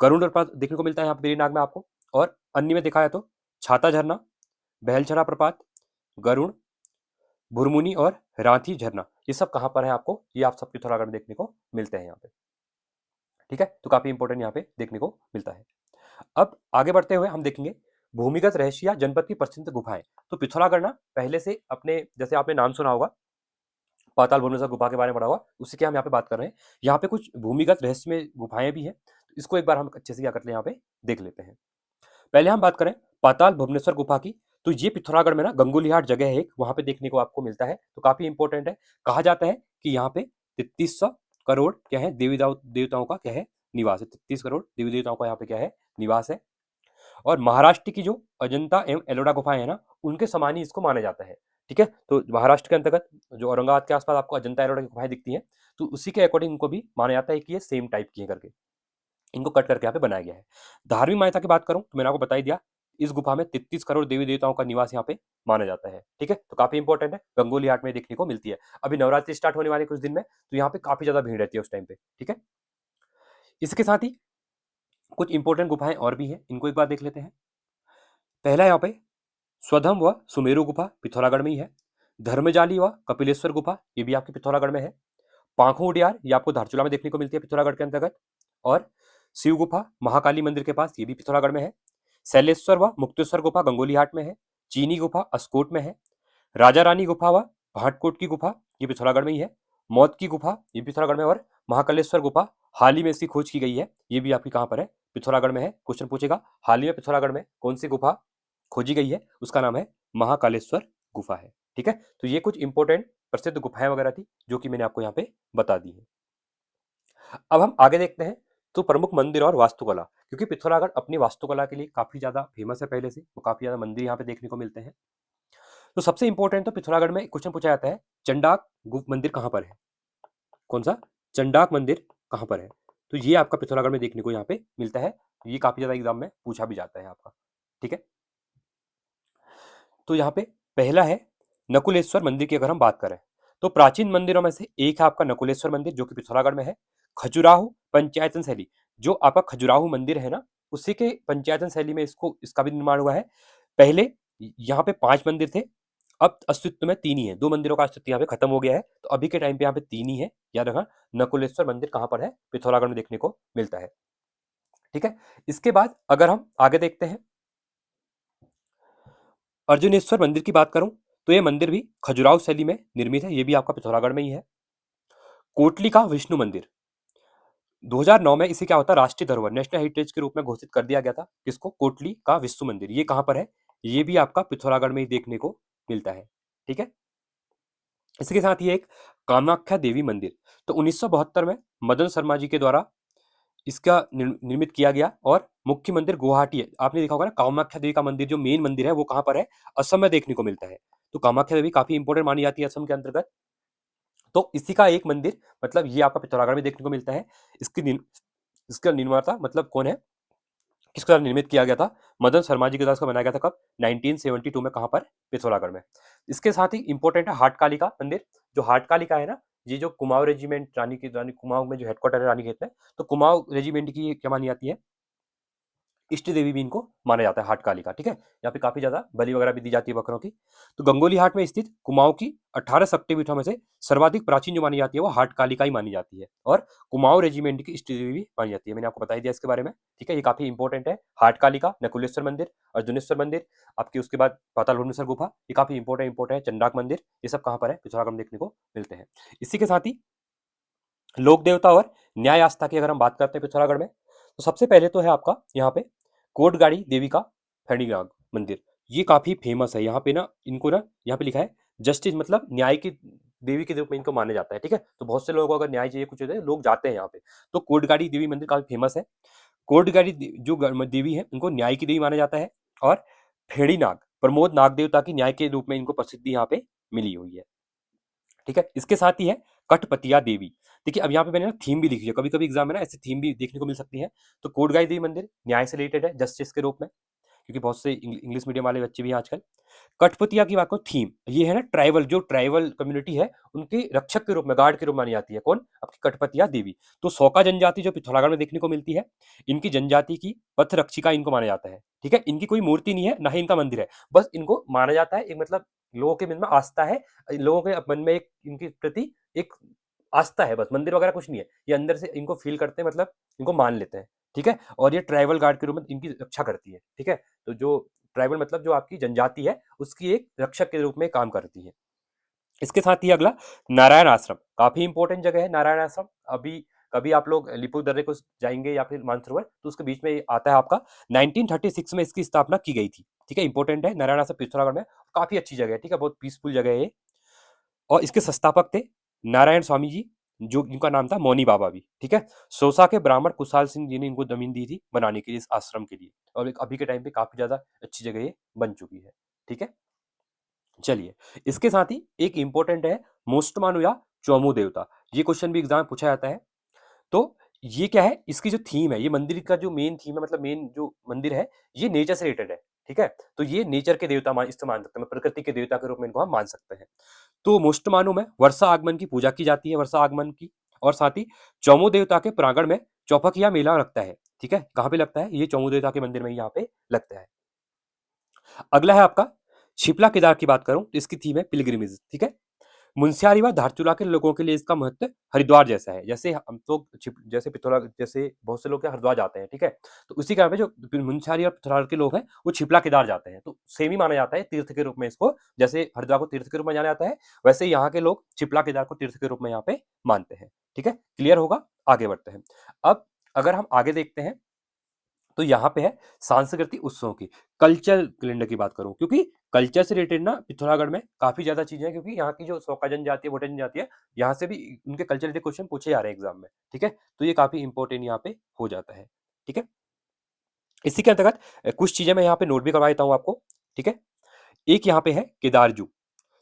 गरुड़ जलप्रपात देखने को मिलता है यहाँ पे बेरीनाग में आपको। और अन्य में देखा है तो छाता झरना, बहलछड़ा प्रपात, गरुड़, भुरमुनी और रांची झरना, ये सब कहाँ पर है आपको? ये आप सब पिथौरागढ़ में देखने को मिलते हैं यहाँ पे, ठीक है, तो काफी इंपॉर्टेंट यहाँ पे देखने को मिलता है। अब आगे बढ़ते हुए हम देखेंगे भूमिगत रहस्य या जनपद की प्रसिद्ध गुफाएं। तो पिथौरागढ़ ना पहले से अपने, जैसे आपने नाम सुना होगा पाताल भुवनेश्वर गुफा के बारे में पढ़ा होगा, उसी के हम यहाँ पे बात कर रहे हैं। यहाँ पे कुछ भूमिगत रहस्यमय गुफाएं भी हैं, तो इसको एक बार हम अच्छे से क्या करते हैं, यहाँ पे देख लेते हैं। पहले हम बात करें पाताल भुवनेश्वर गुफा की, तो ये पिथौरागढ़ में ना गंगुलीहाट जगह है एक, वहां पे देखने को आपको मिलता है, तो काफी इंपॉर्टेंट है। कहा जाता है कि यहाँ पे 3300 करोड़ क्या है, देवी देवताओं का क्या है, निवास है। 33 करोड़ देवी देवताओं का यहाँ पे क्या है, निवास है। और महाराष्ट्र की जो अजंता एवं एलोरा गुफाएं है ना, उनके समान ही इसको माना जाता है, ठीक है। तो महाराष्ट्र के अंतर्गत जो औरंगाबाद के आसपास आपको अजंता एलोरा की गुफाएं दिखती हैं, तो उसी के अकॉर्डिंग इनको भी माना जाता है कि ये सेम टाइप की है करके, इनको कट करके यहाँ पे बनाया गया है। धार्मिक मान्यता की बात करूं तो मैंने आपको बता ही दिया, इस गुफा में 33 करोड़ देवी देवताओं का निवास यहाँ पे माना जाता है, ठीक है, तो काफी इंपॉर्टेंट है, गंगोली हाट में देखने को मिलती है। अभी नवरात्रि स्टार्ट होने वाले कुछ दिन में, तो यहाँ पे काफी ज्यादा भीड़ रहती है उस टाइम पे, ठीक है। इसके साथ ही कुछ इंपॉर्टेंट गुफाएं और भी हैं, इनको एक बार देख लेते हैं। पहला यहाँ पे स्वधम व सुमेरु गुफा पिथौरागढ़ में ही है। धर्मजाली व कपिलेश्वर गुफा, ये भी आपके पिथौरागढ़ में है। पांखू उडियार, ये आपको धारचूला में देखने को मिलती है पिथौरागढ़ के अंतर्गत। और शिव गुफा महाकाली मंदिर के पास, ये भी पिथौरागढ़ में है। शैलेश्वर व मुक्तेश्वर गुफा गंगोलीहाट में है। चीनी गुफा अस्कोट में है। राजा रानी गुफा व भाटकोट की गुफा, ये पिथौरागढ़ में ही है। मौत की गुफा, ये पिथौरागढ़ में। और महाकालेश्वर गुफा हाल ही में इसकी खोज की गई है, ये भी आपकी कहाँ पर है, पिथौरागढ़ में है। क्वेश्चन पूछेगा हाल ही में पिथौरागढ़ में कौन सी गुफा खोजी गई है, उसका नाम है महाकालेश्वर गुफा है, ठीक है। तो ये कुछ इंपॉर्टेंट प्रसिद्ध गुफाएं वगैरह थी जो कि मैंने आपको यहाँ पे बता दी है। अब हम आगे देखते हैं तो प्रमुख मंदिर और वास्तुकला, क्योंकि पिथौरागढ़ अपनी वास्तुकला के लिए काफी ज्यादा फेमस है पहले से, तो काफी ज्यादा मंदिर यहाँ पे देखने को मिलते हैं। तो सबसे इंपॉर्टेंट तो पिथौरागढ़ में क्वेश्चन पूछा जाता है चंडाक मंदिर कहाँ पर है, कौन सा, चंडाक मंदिर कहाँ पर है। तो ये आपका पिथौरागढ़ में देखने को यहाँ पे मिलता है, ये काफी ज्यादा एग्जाम में पूछा भी जाता है आपका, ठीक है। तो यहाँ पे पहला है नकुलेश्वर मंदिर की अगर हम बात करें, तो प्राचीन मंदिरों में से एक है आपका नकुलेश्वर मंदिर जो कि पिथौरागढ़ में है। खजुराहो पंचायतन शैली, जो आपका खजुराहो मंदिर है ना, उसी के पंचायतन शैली में इसका भी निर्माण हुआ है। पहले यहाँ पे 5 मंदिर थे, अब अस्तित्व में 3 ही है, 2 मंदिरों का अस्तित्व यहाँ पे खत्म हो गया है, तो अभी के टाइम पे यहाँ पे 3 ही है, याद रखना। नकुलेश्वर मंदिर कहाँ पर है, पिथौरागढ़ में देखने को मिलता है, ठीक है। इसके बाद अगर हम आगे देखते हैं अर्जुनेश्वर मंदिर की बात करूं, तो यह मंदिर भी खजुराहो शैली में निर्मित है, यह भी आपका पिथौरागढ़ में ही है। कोटली का विष्णु मंदिर 2009 में इसे क्या होता है, राष्ट्रीय धरोहर नेशनल हेरिटेज के रूप में घोषित कर दिया गया था। किसको, कोटली का विष्णु मंदिर, ये कहां पर है, ये भी आपका पिथौरागढ़ में ही देखने को मिलता है, ठीक है। इसके साथ ही एक कामाख्या देवी मंदिर, तो 1972 में मदन शर्मा जी के द्वारा इसका निर्मित किया गया, और मुख्य मंदिर गुवाहाटी है। आपने देखा होगा ना, कामाख्या देवी का मंदिर जो मेन मंदिर है वो कहाँ पर है, असम में देखने को मिलता है। तो कामाख्या देवी काफी इंपोर्टेंट मानी जाती है असम के अंतर्गत। तो इसी का एक मंदिर, मतलब ये आपका पिथौरागढ़ में देखने को मिलता है। इसकी इसका निर्माता मतलब कौन है, किसके द्वारा निर्मित किया गया था? मदन शर्मा जी के द्वारा इसको बनाया गया था। कब? 1972 में। कहाँ पर? पिथौरागढ़ में। इसके साथ ही इंपॉर्टेंट है हाटकालिका मंदिर। जो हाटकालिका है ना, ये जो कुमाऊं रेजिमेंट, रानी कुमाऊं में जो हेडक्वार्टर है रानीखेत में, तो कुमाऊं रेजिमेंट की ये क्या मानी जाती है? इष्ट देवी भी इनको माना जाता है, हाटकालिका। ठीक है, यहाँ पे काफी ज्यादा बलि वगैरह भी दी जाती है बकरों की। तो गंगोली हाट में स्थित कुमाऊं की 18 शक्तिपीठों में से सर्वाधिक प्राचीन जो मानी जाती है वो हाटकालिका ही मानी जाती है, और कुमाऊं रेजिमेंट की इष्ट देवी भी मानी जाती है। मैंने आपको बता ही दिया इसके बारे में। ठीक है, ये काफी इंपॉर्टेंट है। हाटकालिका, नकुलेश्वर मंदिर, अर्जुनेश्वर मंदिर, आपके उसके बाद पाताल भुवनेश्वर गुफा, ये काफी इंपॉर्टेंट है। चंडाक मंदिर, ये सब कहाँ पर है? पिथौरागढ़ में देखने को मिलते हैं। इसी के साथ ही लोक देवता और न्याय आस्था की अगर हम बात करते हैं पिथौरागढ़ में, तो सबसे पहले तो है आपका यहाँ पे कोटगाड़ी देवी का फेड़ीनाग मंदिर। ये काफी फेमस है। यहाँ पे ना इनको ना यहाँ पे लिखा है जस्टिस, मतलब न्याय की देवी के रूप में इनको माना जाता है। ठीक है, तो बहुत से लोगों को अगर न्याय चाहिए कुछ होता है, लोग जाते हैं यहाँ पे। तो कोटगाड़ी देवी मंदिर काफी फेमस है। कोटगाड़ी जो देवी है इनको न्याय की देवी माना जाता है, और फेड़ीनाग प्रमोद नाग देवता की न्याय के रूप में इनको प्रसिद्धि यहाँ पे मिली हुई है। ठीक है, इसके साथ ही है कठपतिया देवी। देखिए अब यहाँ पे मैंने ना थीम भी लिखी है, कभी कभी एग्जाम में ना ऐसे थीम भी देखने को मिल सकती है। तो कोटगाई देवी मंदिर न्याय से रिलेटेड है, जस्टिस के रूप में, क्योंकि बहुत से इंग्लिश मीडियम वाले बच्चे भी हैं आजकल। कठपुतिया की बात को थीम ये है ना, ट्राइबल जो ट्राइबल कम्युनिटी है उनके रक्षक के रूप में, गार्ड के रूप में मानी जाती है। कौन? आपकी कठपतिया देवी। तो सौका जनजाति जो पिथौरागढ़ में देखने को मिलती है, इनकी जनजाति की पथ रक्षिका इनको माना जाता है। ठीक है, इनकी कोई मूर्ति नहीं है, ना ही इनका मंदिर है, बस इनको माना जाता है एक, मतलब लोगों के मन में आस्था है, लोगों के मन में एक इनके प्रति एक आस्था है, बस मंदिर वगैरह कुछ नहीं है। ये अंदर से इनको फील करते हैं, मतलब इनको मान लेते हैं। ठीक है, और ये ट्राइबल गार्ड के रूप में इनकी रक्षा करती है। ठीक है, तो जो ट्राइबल मतलब जो आपकी जनजाति है उसकी एक रक्षक के रूप में काम करती है। इसके साथ ही अगला नारायण आश्रम, काफी इंपॉर्टेंट जगह है नारायण आश्रम। अभी कभी आप लोग लिपु दर्रे को जाएंगे या फिर मानसरोवर, तो उसके बीच में आता है आपका। 1936 में इसकी स्थापना की गई थी। ठीक है, इंपॉर्टेंट है नारायण आश्रम पिथौरागढ़ में, काफी अच्छी जगह है। ठीक है, बहुत पीसफुल जगह है ये। और इसके संस्थापक थे नारायण स्वामी जी, जो इनका नाम था मौनी बाबा भी। ठीक है, सोसा के ब्राह्मण कुशाल सिंह जी ने इनको जमीन दी थी बनाने के लिए इस आश्रम के लिए, और अभी के टाइम पे काफी ज्यादा अच्छी जगह ये बन चुकी है। ठीक है, चलिए इसके साथ ही एक इंपॉर्टेंट है मोस्टमानु या चौमू देवता। ये क्वेश्चन भी एग्जाम में पूछा जाता है। तो ये क्या है, इसकी जो थीम है, ये मंदिर का जो मेन थीम है, मतलब मेन जो मंदिर है, ये नेचर से रिलेटेड है। ठीक है, तो ये नेचर के देवता इससे मान सकते हैं, प्रकृति के देवता के रूप में इनको हम मान सकते हैं। तो मोस्टमानु में वर्षा आगमन की पूजा की जाती है, वर्षा आगमन की। और साथ ही चौमू देवता के प्रांगण में चौपकिया मेला लगता है। ठीक है, कहाँ पे लगता है? ये चौमू देवता के मंदिर में यहाँ पे लगता है। अगला है आपका छिपला केदार की बात करूं तो इसकी थीम है पिलग्रिमेज। ठीक है, मुंशियारी व धारचूला के लोगों के लिए इसका महत्व हरिद्वार जैसा है। जैसे हम तो जैसे पिथौरा, जैसे बहुत से लोग क्या हरिद्वार जाते हैं। ठीक है, तो उसी कारण पे जो मुंशियारी और पिथौरागढ़ के लोग हैं वो छिपला केदार जाते हैं। तो सेम ही माना जाता है तीर्थ के रूप में इसको, जैसे हरिद्वार को तीर्थ के रूप में जाना जाता है, वैसे यहाँ के लोग छिपला केदार को तीर्थ के रूप में यहाँ पे मानते हैं। ठीक है, क्लियर होगा? आगे बढ़ते हैं। अब अगर हम आगे देखते हैं तो यहाँ पे है सांस्कृतिक उत्सवों की, कल्चर कैलेंडर की बात करूं, क्योंकि कल्चर से रिलेटेड ना पिथौरागढ़ में काफी ज्यादा चीजें हैं, क्योंकि यहाँ की जो सौका जनजाति है, भोटा जनजाति है, यहाँ से भी उनके कल्चर रिलेटेड क्वेश्चन पूछे जा रहे हैं एग्जाम में। ठीक है, तो ये काफी इंपॉर्टेंट यहाँ पे हो जाता है। ठीक है, इसी के अंतर्गत कुछ चीजें मैं यहाँ पे नोट भी करवा देता हूँ आपको। ठीक है, एक यहाँ पे है केदारजू,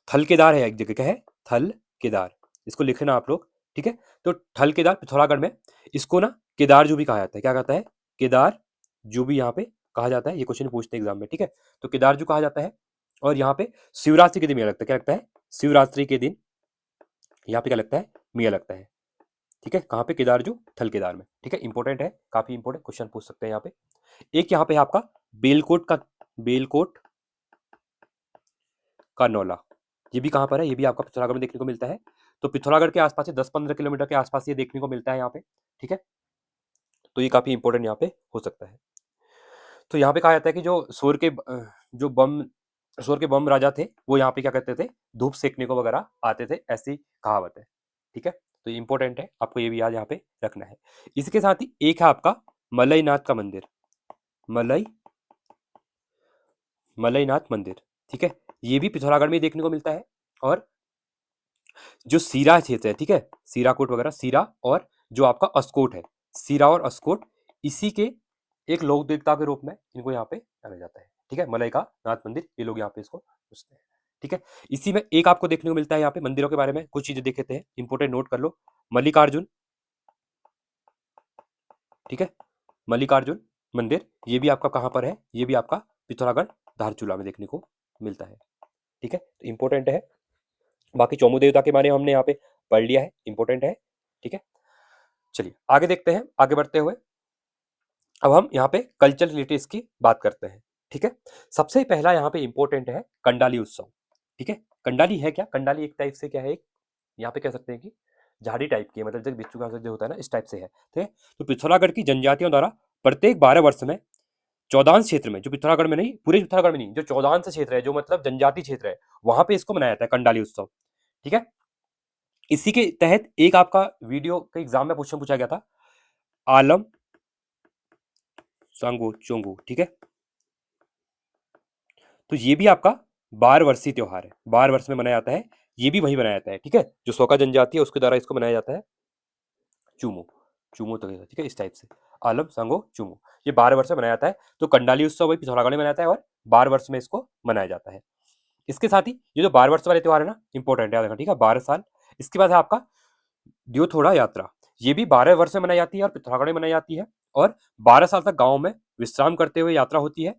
थल केदार है, एक जगह क्या है? थल केदार, इसको लिखना आप लोग। ठीक है, तो थल केदार पिथौरागढ़ में, इसको ना केदारजू भी कहा जाता है। क्या कहता है? केदार जू भी यहाँ पे कहा जाता है। ये क्वेश्चन पूछते हैं एग्जाम में। ठीक है, तो केदारजू कहा जाता है। और यहाँ पे शिवरात्रि के दिन मेला लगता है। क्या लगता है? शिवरात्रि के दिन यहाँ पे क्या लगता है? मेला लगता है। ठीक है, कहाँ पे? केदारजू थल केदार में। ठीक है, इंपॉर्टेंट है, काफी इंपॉर्टेंट क्वेश्चन पूछ सकते हैं यहाँ पे। एक यहाँ पे है आपका बेलकोट का, बेलकोट का नौला, ये भी कहाँ पर है? ये भी आपका पिथौरागढ़ में देखने को मिलता है। तो पिथौरागढ़ के आसपास से 10-15 किलोमीटर के आसपास ये देखने को मिलता है यहाँ पे। ठीक है, तो ये काफी इंपॉर्टेंट यहाँ पे हो सकता है। तो यहाँ पे कहा जाता है कि जो शोर के बम राजा थे, वो यहाँ पे क्या करते थे? धूप सेकने को वगैरह आते थे, ऐसी कहावत है। ठीक है, तो ये इंपॉर्टेंट है, आपको ये भी याद यहाँ पे रखना है। इसके साथ ही एक है आपका मलईनाथ का मंदिर, मलई मलईनाथ मंदिर। ठीक है, ये भी पिथौरागढ़ में ही देखने को मिलता है। और जो सीरा क्षेत्र है, ठीक है, सीराकोट वगैरह, सीरा और जो आपका अस्कोट है, सीरा और अस्कोट, इसी के एक लोक देवता के रूप में इनको यहाँ पे जाना जाता है। ठीक है, मलई का नाथ मंदिर, ये लोग यहाँ पे इसको पूछते हैं। ठीक है, इसी में एक आपको देखने को मिलता है यहाँ पे मंदिरों के बारे में कुछ चीजें देख लेते हैं, इंपोर्टेंट नोट कर लो। मल्लिकार्जुन, ठीक है। मल्लिकार्जुन मंदिर ये भी आपका कहाँ पर है, ये भी आपका पिथौरागढ़ धारचूला में देखने को मिलता है। ठीक है, तो इंपॉर्टेंट है। बाकी चौमू देवता के बारे में हमने यहाँ पे पढ़ लिया है, इंपॉर्टेंट है। ठीक है, चलिए आगे देखते हैं। आगे बढ़ते हुए अब हम यहाँ पे कल्चर रिलेटेड इसकी बात करते हैं। ठीक है, सबसे पहला यहाँ पे इंपॉर्टेंट है कंडाली उत्सव। ठीक है, कंडाली है क्या, कंडाली एक टाइप से क्या है, एक यहाँ पे कह सकते हैं कि झाड़ी टाइप की है, मतलब जब बिच्छू का जो होता है ना, इस टाइप से है। ठीक है, तो पिथौरागढ़ की जनजातियों द्वारा प्रत्येक 12 वर्ष में चौदांश क्षेत्र में, जो पिथौरागढ़ में नहीं, पूरे पिथौरागढ़ में नहीं, जो चौदांश क्षेत्र है, जो मतलब जनजाति क्षेत्र है, वहां पे इसको मनाया जाता है कंडाली उत्सव। ठीक है, इसी के तहत एक आपका वीडियो के एग्जाम में क्वेश्चन पूछा गया था, आलम सांगो चोंगू। ठीक है, तो ये भी आपका 12 वर्षीय त्योहार है, 12 वर्ष में मनाया जाता है, ये भी वही मनाया जाता है। ठीक है, जो सोका जनजाति है उसके द्वारा इसको मनाया जाता है, चूमो, चूमो तो ठीक है, इस टाइप से आलम सांगो चूमो, ये 12 वर्ष में मनाया जाता है। तो कंडाली उत्सव वही पिथौरागढ़ में मनाया जाता है और 12 वर्ष में इसको मनाया जाता है। इसके साथ ही ये जो 12 वर्ष वाले त्योहार है ना, इंपॉर्टेंट है, ठीक है, 12 साल। इसके बाद है आपका द्योथोड़ा यात्रा, ये भी 12 वर्ष में मनाई जाती है और पिथौरागढ़ में मनाई जाती है, और 12 साल तक गांव में विश्राम करते हुए यात्रा होती है।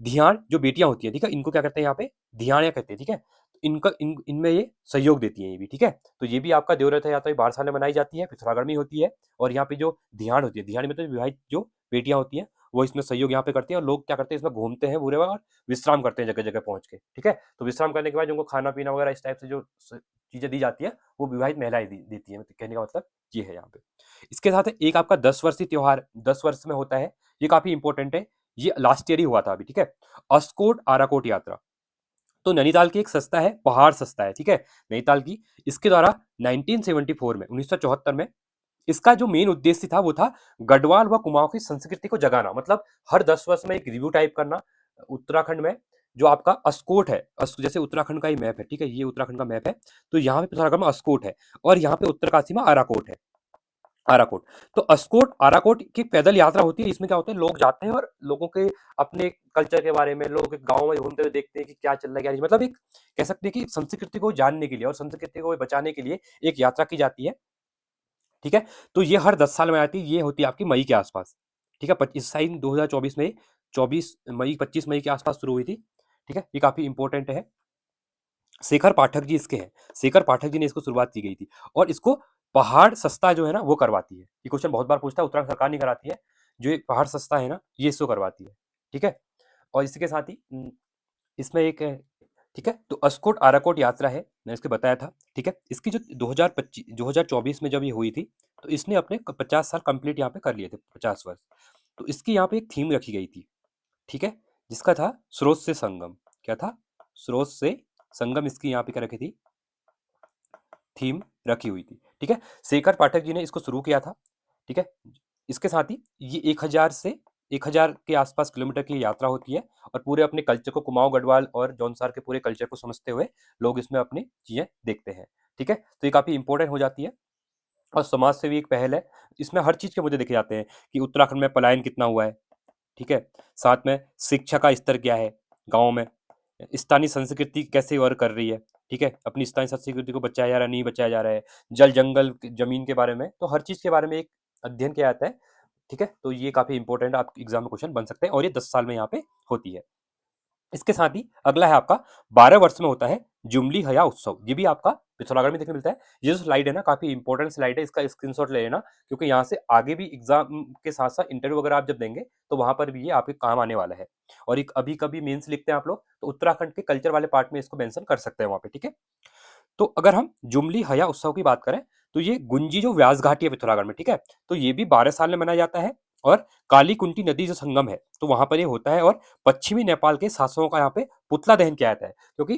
धियान जो बेटियां होती है, ठीक है, इनको क्या कहते हैं यहाँ पे, धियानिया कहते हैं। ठीक है, तो इनका इनमें ये सहयोग देती है ये भी। ठीक है, तो ये भी आपका देव रथ यात्रा 12 साल में मनाई जाती है, पिथौरागढ़ में होती है। और यहाँ पे जो धियान होती है, धियान में तो विवाहित जो बेटियां होती हैं वो इसमें सहयोग यहाँ पे करती है, और लोग क्या करते हैं इसमें घूमते हैं पूरे और विश्राम करते हैं जगह जगह पहुंच के। ठीक है, तो विश्राम करने के बाद उनको खाना पीना वगैरह इस टाइप से जो चीजें दी जाती है वो विवाहित महिलाएं देती है, कहने का मतलब ये है यहाँ पे। इसके साथ एक आपका 10 वर्षीय त्योहार 10 वर्ष में होता है, ये काफी इंपॉर्टेंट है, ये लास्ट ईयर ही हुआ था अभी। ठीक है, अस्कोट आराकोट यात्रा, तो नैनीताल की एक संस्था है, पहाड़ संस्था है। ठीक है, नैनीताल की, इसके द्वारा 1974 में 1974 में इसका जो मेन उद्देश्य था वो था गढ़वाल व कुमाऊं की संस्कृति को जगाना, मतलब हर 10 वर्ष में एक रिव्यू टाइप करना। उत्तराखंड में जो आपका अस्कोट है, जैसे उत्तराखंड का ही मैप है, ठीक है, ये उत्तराखंड का मैप है, तो यहाँ पे पिथौरागढ़ में अस्कोट है, और यहाँ पे उत्तरकाशी में आराकोट है, आराकोट। तो अस्कोट आराकोट की पैदल यात्रा होती है, इसमें क्या होता है, लोग जाते हैं और लोगों के अपने कल्चर के बारे में, लोग गांव में घूमते हुए देखते हैं कि क्या चल रहा है क्या नहीं, मतलब एक कह सकते हैं कि संस्कृति को जानने के लिए और संस्कृति को बचाने के लिए एक यात्रा की जाती है। ठीक है, तो ये हर 10 साल में आती है, ये होती है आपकी मई के आसपास। ठीक है, इस साल 2024 में 24 मई 25 मई के आसपास शुरू हुई थी। ठीक है, ये काफी इंपॉर्टेंट है। शेखर पाठक जी इसके हैं, शेखर पाठक जी ने इसको शुरुआत की गई थी, और इसको पहाड़ सस्ता जो है ना वो करवाती है। ये क्वेश्चन बहुत बार पूछता है, उत्तराखंड सरकार नहीं कराती है, जो एक पहाड़ सस्ता है ना ये इसको करवाती है। ठीक है, और इसके साथ ही इसमें एक ठीक है, तो अस्कोट आराकोट यात्रा है, मैंने इसके बताया था। ठीक है, इसकी जो 2024 में जब ये हुई थी, तो इसने अपने 50 साल कंप्लीट यहाँ पे कर लिए थे, 50 वर्ष। तो इसकी यहाँ पे एक थीम रखी गई थी। ठीक है, जिसका था स्रोत से संगम, क्या था, स्रोत से संगम, इसकी यहाँ पे क्या रखी थी, थीम रखी हुई थी। ठीक है, शेखर पाठक जी ने इसको शुरू किया था। ठीक है, इसके साथ ही ये 1000 के आसपास किलोमीटर की यात्रा होती है, और पूरे अपने कल्चर को, कुमाऊं गढ़वाल और जौनसार के पूरे कल्चर को समझते हुए लोग इसमें अपनी चीजें देखते हैं। ठीक है, तो ये काफी इंपॉर्टेंट हो जाती है, और समाज से भी एक पहल है। इसमें हर चीज के मुद्दे देखे जाते हैं कि उत्तराखंड में पलायन कितना हुआ है। ठीक है, साथ में शिक्षा का स्तर क्या है गाँव में, स्थानीय संस्कृति कैसे वर्क कर रही है। ठीक है, अपनी स्थानीय संस्कृति को बचाया जा रहा है, नहीं बचाया जा रहा है, जल जंगल जमीन के बारे में, तो हर चीज के बारे में एक अध्ययन किया जाता है। ठीक है, तो ये काफी इंपॉर्टेंट आप एग्जाम में क्वेश्चन बन सकते हैं, और ये 10 साल में यहाँ पे होती है। इसके साथ ही अगला है आपका 12 वर्ष में होता है जुमली हया उत्सव, ये भी आपका पिथौरागढ़ में देखने मिलता है। ये जो स्लाइड है ना काफी इंपॉर्टेंट स्लाइड है, इसका स्क्रीनशॉट ले लेना, क्योंकि यहाँ से आगे भी एग्जाम के साथ साथ इंटरव्यू वगैरह आप जब देंगे तो वहां पर भी ये आपके काम आने वाला है। और एक अभी कभी मेंस लिखते हैं आप लोग, तो उत्तराखंड के कल्चर वाले पार्ट में इसको मेंशन कर सकते हैं वहां पे। ठीक है, तो अगर हम जुमली हया उत्सव की बात करें, तो ये गुंजी जो व्यास घाटी है पिथौरागढ़ में, ठीक है, तो ये भी 12 साल में मनाया जाता है, और काली कुंटी नदी जो संगम है तो वहां पर ये होता है, और पश्चिमी नेपाल के शासकों का यहाँ पे पुतला दहन किया जाता है, क्योंकि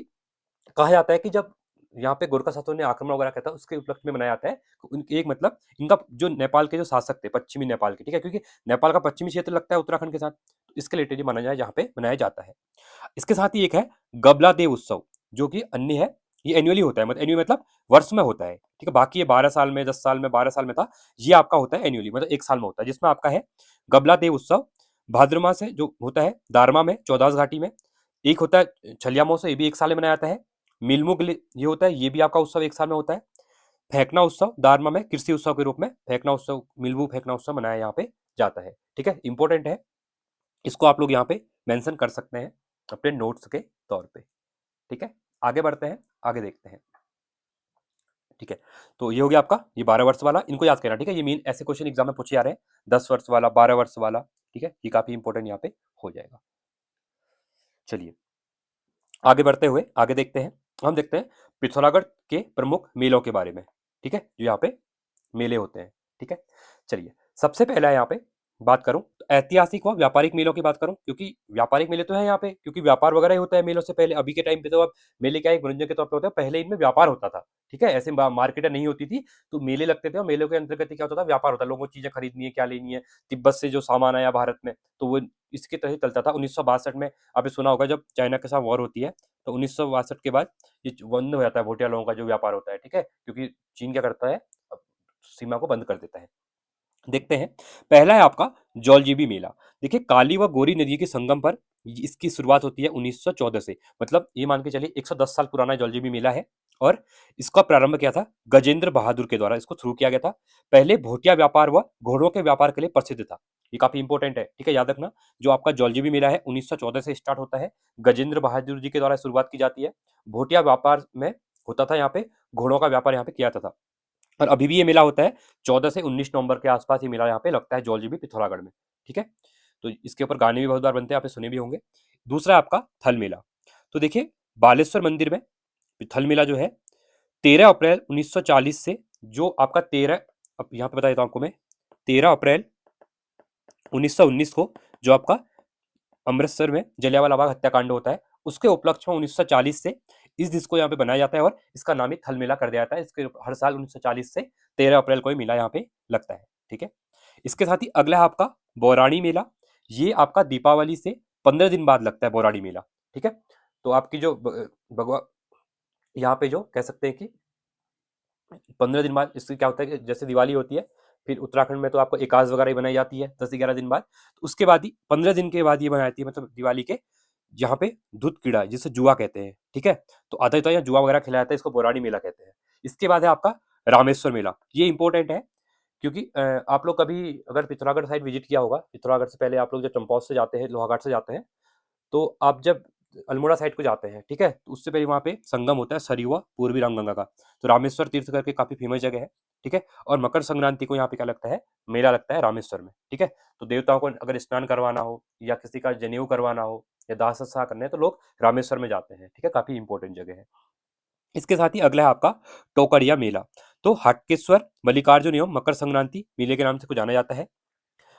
कहा जाता है कि जब यहाँ पे गोरखा शासकों ने आक्रमण वगैरह किया था उसके उपलक्ष्य में मनाया जाता है। एक मतलब इनका जो नेपाल के जो शासक थे पश्चिमी नेपाल के, ठीक है, क्योंकि नेपाल का पश्चिमी क्षेत्र लगता है उत्तराखंड के साथ, तो इसके रिलेटेड मनाया जाए यहाँ पे मनाया जाता है। इसके साथ ही एक है गबला देव उत्सव, जो कि अन्य है, ये एनुअली होता है, मतलब एनुअली मतलब वर्ष में होता है। ठीक है, बाकी ये 12 साल में, 10 साल में, 12 साल में था, ये आपका होता है एनुअली, मतलब एक साल में होता है, जिसमें आपका है गबला देव उत्सव भाद्रमा से जो होता है दारमा में चौदास घाटी में। एक होता है छलिया महोत्सव, ये भी एक साल में मनाया जाता है। मिलमू के लिए ये होता है, ये भी आपका उत्सव एक साल में होता है। फेंकना उत्सव दारमा में कृषि उत्सव के रूप में फेंकना उत्सव, मिलमू फेंकना उत्सव मनाया यहाँ पे जाता है। ठीक है, इंपॉर्टेंट है, इसको आप लोग यहाँ पे मेंशन कर सकते हैं अपने नोट्स के तौर पे। ठीक है, आगे बढ़ते हैं, आगे देखते हैं। ठीक है, तो ये हो गया आपका ये 12 वर्ष वाला, इनको याद करना। ठीक है, ये मेन ऐसे क्वेश्चन एग्जाम में पूछे जा रहे हैं, 10 वर्ष वाला, 12 वर्ष वाला। ठीक है, ये काफी इंपॉर्टेंट यहाँ पे हो जाएगा। चलिए आगे बढ़ते हुए आगे देखते हैं, हम देखते हैं पिथौरागढ़ के प्रमुख मेलों के बारे में। ठीक है, जो यहाँ पे मेले होते हैं। ठीक है, चलिए सबसे पहला यहाँ पे बात करूं तो ऐतिहासिक व व्यापारिक मेलों की बात करूं, क्योंकि व्यापारिक मेले तो है यहाँ पे, क्योंकि व्यापार वगैरह ही होता है मेलों से पहले। अभी के टाइम पे तो अब मेले क्या है, मनोरंजन के तौर पे होता है, पहले इनमें व्यापार होता था। ठीक है, ऐसे मार्केटें नहीं होती थी, तो मेले लगते थे और मेलों के अंतर्गत क्या होता था, व्यापार होता था, लोगों को चीजें खरीदनी है, क्या लेनी है, तिब्बत से जो सामान आया भारत में, तो वो इसके तहत चलता था। 1962 में आपने सुना होगा, जब चाइना के साथ वॉर होती है, तो 1962 के बाद ये बंद हो जाता है भोटिया लोगों का जो व्यापार होता है। ठीक है, क्योंकि चीन क्या करता है, सीमा को बंद कर देता है। देखते हैं, पहला है आपका जौलजीबी मेला। देखिए काली व गोरी नदी के संगम पर इसकी शुरुआत होती है 1914 से, मतलब ये मान के चलिए 110 साल पुराना जौलजीबी मेला है। और इसका प्रारंभ किया था गजेंद्र बहादुर के द्वारा, इसको शुरू किया गया था। पहले भोटिया व्यापार व घोड़ों के व्यापार के लिए प्रसिद्ध था। ये काफी इंपॉर्टेंट है। ठीक है, याद रखना, जो आपका जौलजीबी मेला है 1914 से स्टार्ट होता है, गजेंद्र बहादुर जी के द्वारा शुरुआत की जाती है। भोटिया व्यापार में होता था, यहाँ पे घोड़ों का व्यापार यहाँ पे किया जाता था। और अभी भी ये मेला होता है, 14 से 19 नवंबर के आसपास ये मेला यहाँ पे लगता है जौलजीबी पिथौरागढ़ में। ठीक है, तो इसके ऊपर गाने भी बहुत बार बनते हैं, आपने सुने भी होंगे। दूसरा है आपका थल मेला। तो देखिए बालेश्वर मंदिर में थल मेला जो है 13 अप्रैल 1940 से, जो आपका 13, अब यहाँ पे बता देता हूँ आपको मैं, 13 अप्रैल 1919 को जो आपका अमृतसर में जलियांवाला बाग हत्याकांड होता है, उसके उपलक्ष्य में 1940 से इस दिवस को यहाँ पे बनाया जाता है, और इसका नाम ही थल मेला कर दिया जाता है। इसके हर साल 1940 से 13 अप्रैल को ही मेला यहाँ पे लगता है। ठीक है, इसके साथ ही अगला है आपका बौराड़ी मेला। ये आपका दीपावली से 15 दिन बाद लगता है बौराड़ी मेला। ठीक है, तो आपकी जो भगवा यहाँ पे जो कह सकते हैं कि 15 दिन बाद इससे क्या होता है कि जैसे दिवाली होती है, फिर उत्तराखंड में तो आपको एकादश वगैरह ही बनाई जाती है 10-11 दिन बाद, तो उसके बाद ही 15 दिन के बाद ये बनाई जाती है, मतलब दिवाली के, जहाँ पे धुत कीड़ा जिसे जुआ कहते हैं। ठीक है, तो आधा तो यहाँ जुआ वगैरह खिलाया जाता है, इसको बोराड़ी मेला कहते हैं। इसके बाद है आपका रामेश्वर मेला। ये इंपॉर्टेंट है, क्योंकि आप लोग कभी अगर पिथौरागढ़ साइड विजिट किया होगा, पिथौरागढ़ से पहले आप लोग जब चंपावत से जाते हैं, लोहाघाट से जाते हैं, तो आप जब अल्मोड़ा साइड को जाते हैं, ठीक है, तो उससे पहले वहाँ पे संगम होता है सरयू व पूर्वी रामगंगा का, तो रामेश्वर तीर्थ करके काफी फेमस जगह है। ठीक है, और मकर संक्रांति को यहाँ पे क्या लगता है, मेला लगता है रामेश्वर में। ठीक है, तो देवताओं को अगर स्नान करवाना हो, या किसी का जनेऊ करवाना हो, या दाह संस्कार करने हैं, तो लोग रामेश्वर में जाते हैं। ठीक है, काफी इंपॉर्टेंट जगह है। इसके साथ ही अगला है आपका टोकरिया मेला। तो हटकेश्वर मल्लिकार्जुन एवं मकर संक्रांति मेले के नाम से को जाना जाता है।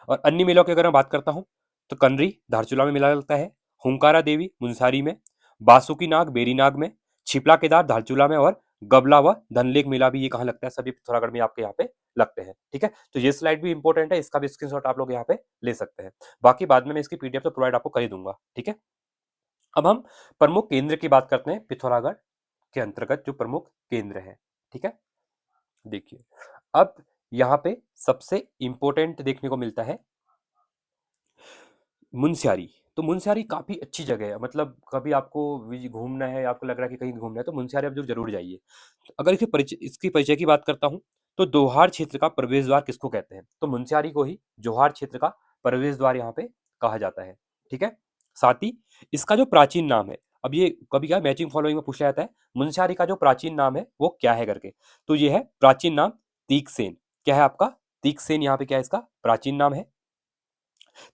और अन्य मेलों की अगर मैं बात करता हूँ, तो कनरी धारचूला में मेला लगता है, हुंकारा देवी मुंसारी में, बासुकी नाग बेरीनाग में, छिपला केदार धारचूला में, और गबला व धनलेक मेला भी ये कहाँ लगता है, सभी पिथौरागढ़ में आपके यहाँ पे लगते हैं। ठीक है, तो ये स्लाइड भी इंपॉर्टेंट है, इसका भी स्क्रीनशॉट आप लोग यहाँ पे ले सकते हैं। बाकी बाद में मैं इसकी पीडीएफ तो प्रोवाइड आपको कर ही दूंगा। ठीक है, अब हम प्रमुख केंद्र की बात करते हैं पिथौरागढ़ के अंतर्गत, जो प्रमुख केंद्र है। ठीक है, देखिए अब यहाँ पे सबसे इंपॉर्टेंट देखने को मिलता है मुनस्यारी। तो मुनस्यारी काफी अच्छी जगह है, मतलब कभी आपको घूमना है, आपको लग रहा है कि कहीं घूमना है, तो मुनस्यारी आप जरूर जाइए। अगर इसकी परिचय की बात करता हूँ, तो दोहार क्षेत्र का प्रवेश द्वार किसको कहते हैं, तो मुनस्यारी को ही जोहार क्षेत्र का प्रवेश द्वार यहाँ पे कहा जाता है। ठीक है, साथ ही इसका जो प्राचीन नाम है, अब ये कभी क्या मैचिंग फॉलोइंग में पूछा जाता है, मुनस्यारी का जो प्राचीन नाम है वो क्या है करके, तो ये है प्राचीन नाम तीकसेन। क्या है आपका, तीकसेन यहाँ पे क्या है, इसका प्राचीन नाम है।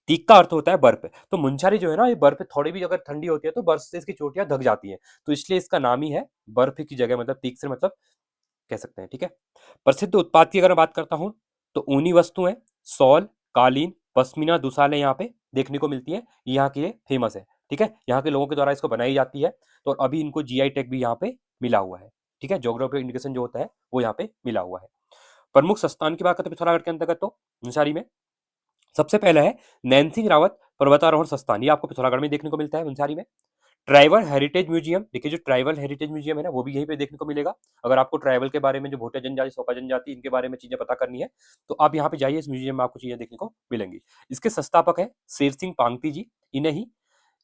तीक का अर्थ होता है बर्फ, तो मुंशारी जो है ना, ये बर्फ थोड़ी भी अगर ठंडी होती है तो बर्फ से इसकी चोटियां ढक जाती हैं, तो इसलिए इसका नाम ही है बर्फ की जगह, मतलब तीक से मतलब कह सकते हैं। ठीक है, प्रसिद्ध उत्पाद की अगर मैं बात करता हूँ, तो ऊनी वस्तुएं, सॉल, कालीन, पश्मीना, दुसाले यहाँ पे देखने को मिलती है, यहाँ की ये फेमस है। ठीक है, यहाँ के लोगों के द्वारा इसको बनाई जाती है, तो अभी इनको जीआई टैग भी यहाँ पे मिला हुआ है। ठीक है, ज्योग्राफिक इंडिकेशन जो होता है वो यहाँ पे मिला हुआ है। प्रमुख संस्थान की बात करते हैं पिथौरागढ़ के अंतर्गत, तो मुंशारी में सबसे पहला है नैन सिंह रावत पर्वतारोहण संस्थान, ये आपको पिथौरागढ़ में देखने को मिलता है मुंसारी में। ट्राइबल हेरिटेज म्यूजियम, देखिए जो ट्राइबल हेरिटेज म्यूजियम है ना, वो भी यहीं पे देखने को मिलेगा। अगर आपको ट्राइबल के बारे में, जो भोटिया जनजाति, सोका जनजाति, इनके बारे में चीजें पता करनी है, तो आप यहाँ पे जाइए, इस म्यूजियम में आपको चीजें देखने को मिलेंगी। इसके संस्थापक है शेर सिंह पांगती जी, इन्हें ही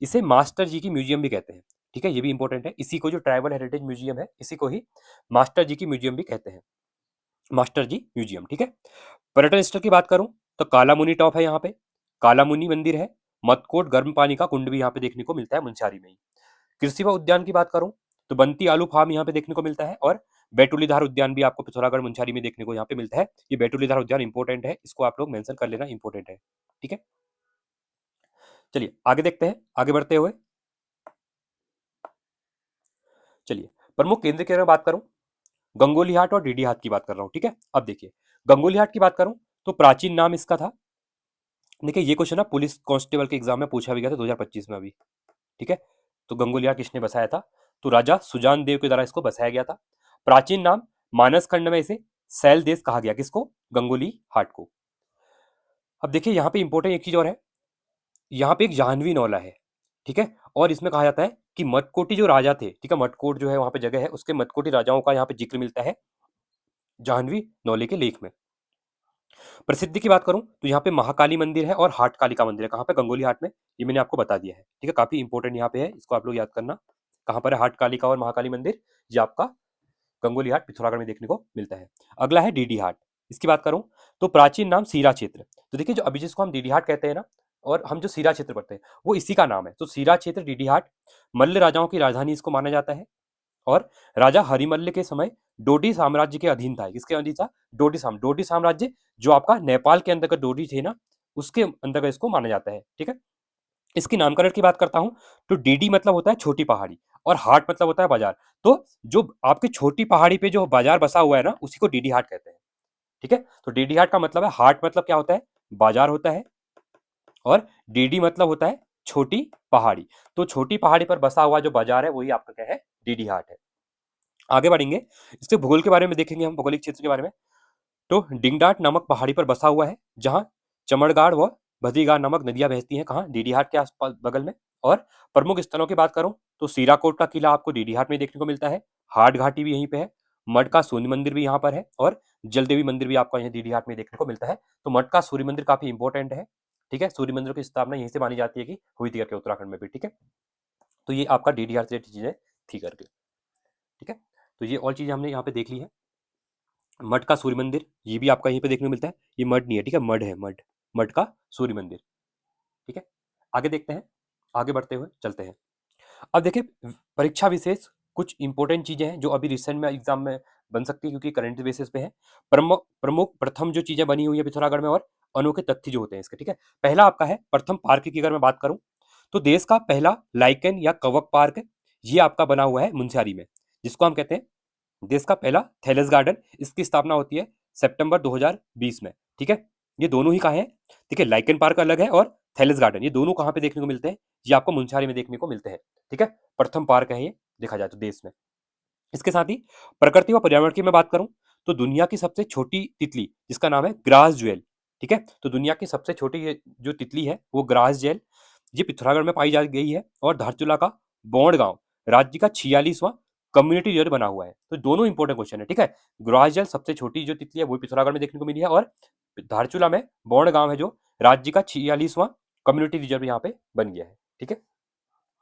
इसे मास्टर जी की म्यूजियम भी कहते हैं। ठीक है, ये भी इंपॉर्टेंट है, इसी को जो ट्राइबल हेरिटेज म्यूजियम है, इसी को ही मास्टर जी की म्यूजियम भी कहते हैं, मास्टर जी म्यूजियम। ठीक है, पर्यटन स्थल की बात करूं, तो कालामुनि टॉप है यहाँ पे, कालामुनि मंदिर है, मतकोट गर्म पानी का कुंड भी यहाँ पे देखने को मिलता है मुंशियारी में ही। कृषि व उद्यान की बात करूं तो बंटी आलू फार्म यहाँ पे देखने को मिलता है, और बैटुलीधार उद्यान भी आपको पिथौरागढ़ मुंशियारी में देखने को यहाँ पे मिलता है। ये बैटुलीधार उद्यान इंपॉर्टेंट है, इसको आप लोग मेंशन कर लेना, इंपॉर्टेंट है। ठीक है, चलिए आगे देखते हैं। आगे बढ़ते हुए चलिए प्रमुख केंद्र की अगर बात करूं, गंगोली हाट और डीडी हाट की बात कर रहा हूं। ठीक है, अब देखिए गंगोली हाट की बात करूं तो प्राचीन नाम इसका था, देखिए ये क्वेश्चन ना पुलिस कांस्टेबल के एग्जाम में पूछा भी गया था 2025 में अभी। ठीक है, तो गंगोली हाट किसने बसाया था, तो राजा सुजान देव के द्वारा इसको बसाया गया था। प्राचीन नाम मानस खंड में इसे सैल देश कहा गया, किसको, गंगोली हाट को। अब देखिए यहाँ पे इंपॉर्टेंट एक चीज और है, यहाँ पे एक जाह्नवी नौला है। ठीक है, और इसमें कहा जाता है कि मटकोटी जो राजा थे, ठीक है, मटकोट जो है वहां पे जगह है, उसके मटकोटी राजाओं का यहाँ पे जिक्र मिलता है जाह्नवी नौले के लेख में। प्रसिद्धि की बात करूं तो यहाँ पे महाकाली मंदिर है और हाट कालिका मंदिर है, कहाँ पे, गंगोली हाट में, ये मैंने आपको बता दिया है। ठीक है, काफी इंपॉर्टेंट यहाँ पे है, इसको आप लोग याद करना। कहाँ पर है हाट कालिका और महाकाली मंदिर, ये आपका गंगोली हाट पिथौरागढ़ में देखने को मिलता है। अगला है डीडी हाट, इसकी बात करूं तो प्राचीन नाम सीरा क्षेत्र। तो देखिए जो अभी जिसको हम डीडी हाट कहते हैं ना, और हम जो सीरा क्षेत्र पढ़ते हैं वो इसी का नाम है। तो सीरा क्षेत्र डीडी हाट मल्ल राजाओं की राजधानी इसको माना जाता है, और राजा हरिमल्ल के समय डोडी साम्राज्य के अधीन था। किसके अधीन था, डोडी साम्राज्य, जो आपका नेपाल के अंतर्गत डोडी थे ना, उसके अंतर्गत इसको माना जाता है। ठीक है, इसकी नामकरण की बात करता हूं तो डीडी मतलब होता है छोटी पहाड़ी, और हाट मतलब होता है बाजार। तो जो आपकी छोटी पहाड़ी पे जो बाजार बसा हुआ है ना, उसी को डीडी हाट कहते हैं। ठीक है, तो डीडी हाट का मतलब है, हाट मतलब क्या होता है, बाजार होता है, और डीडी मतलब होता है छोटी पहाड़ी। तो छोटी पहाड़ी पर बसा हुआ जो बाजार है वही आपका क्या है, डीडी हाट है। आगे बढ़ेंगे, इसके भूगोल के बारे में देखेंगे हम, भौगोलिक क्षेत्र के बारे में। तो डिंगडाट नामक पहाड़ी पर बसा हुआ है, जहां चमड़गाड़ व भदीगाड़ नामक नदियां बहती हैं, कहाँ, डीडीहाट के आसपास बगल में। और प्रमुख स्थलों की बात करूं तो सीराकोट का किला आपको डीडीहाट में देखने को मिलता है, हाट घाटी भी यहीं पे है, मठ का सूर्य मंदिर भी यहाँ पर है, और जलदेवी मंदिर भी आपको यहाँ डीडीहाट में देखने को मिलता है। तो मठ का सूर्य मंदिर काफी इंपॉर्टेंट है। ठीक है, सूर्य मंदिर की स्थापना यहीं से मानी जाती है कि हुई थी करके, उत्तराखंड में भी। ठीक है, तो ये आपका डीडीहाट से चीजें थी करके। ठीक है, तो ये और चीजें हमने यहाँ पे देख ली है। मठ का सूर्य मंदिर ये भी आपका यहीं पे देखने को मिलता है, ये मठ नहीं है, ठीक है, मठ है, मठ, मठ का सूर्य मंदिर। ठीक है, आगे देखते हैं, आगे बढ़ते हुए चलते हैं। अब देखिए परीक्षा विशेष कुछ इंपॉर्टेंट चीजें हैं जो अभी रिसेंट में एग्जाम में बन सकती है, क्योंकि करंट बेसिस पे है। प्रमुख प्रमुख प्रथम जो चीजें बनी हुई है पिथौरागढ़ में, और अनोखे तथ्य जो होते हैं इसके। ठीक है, पहला आपका है प्रथम पार्क की अगर मैं बात करूं तो देश का पहला लाइकन या कवक पार्क ये आपका बना हुआ है मुंशियारी में, जिसको हम कहते हैं देश का पहला थैलेस गार्डन। इसकी स्थापना होती है सितंबर 2020 में। ठीक है, ये दोनों ही कहाँ है, ठीक है, लाइकन पार्क अलग है और थैलेस गार्डन, ये दोनों कहाँ पे देखने को मिलते हैं, ये आपको मुंशियारी में देखने को मिलते हैं। ठीक है, प्रथम पार्क है ये देखा जाए तो देश में। इसके साथ ही प्रकृति व पर्यावरण की मैं बात करूं तो दुनिया की सबसे छोटी तितली जिसका नाम है ग्रास ज्वेल। ठीक है, तो दुनिया की सबसे छोटी जो तितली है वो ग्रास जेल, ये पिथौरागढ़ में पाई जा गई है, और धारचूला का बोंड गांव राज्य का 46वां कम्युनिटी रिजर्व बना हुआ है। तो दोनों इंपॉर्टेंट क्वेश्चन है। ठीक है, ग्रास जेल सबसे छोटी जो तितली है वो पिथौरागढ़ में देखने को मिली है, और धारचूला में बोंड गांव है जो राज्य का 46वां कम्युनिटी रिजर्व यहाँ पे बन गया है। ठीक है,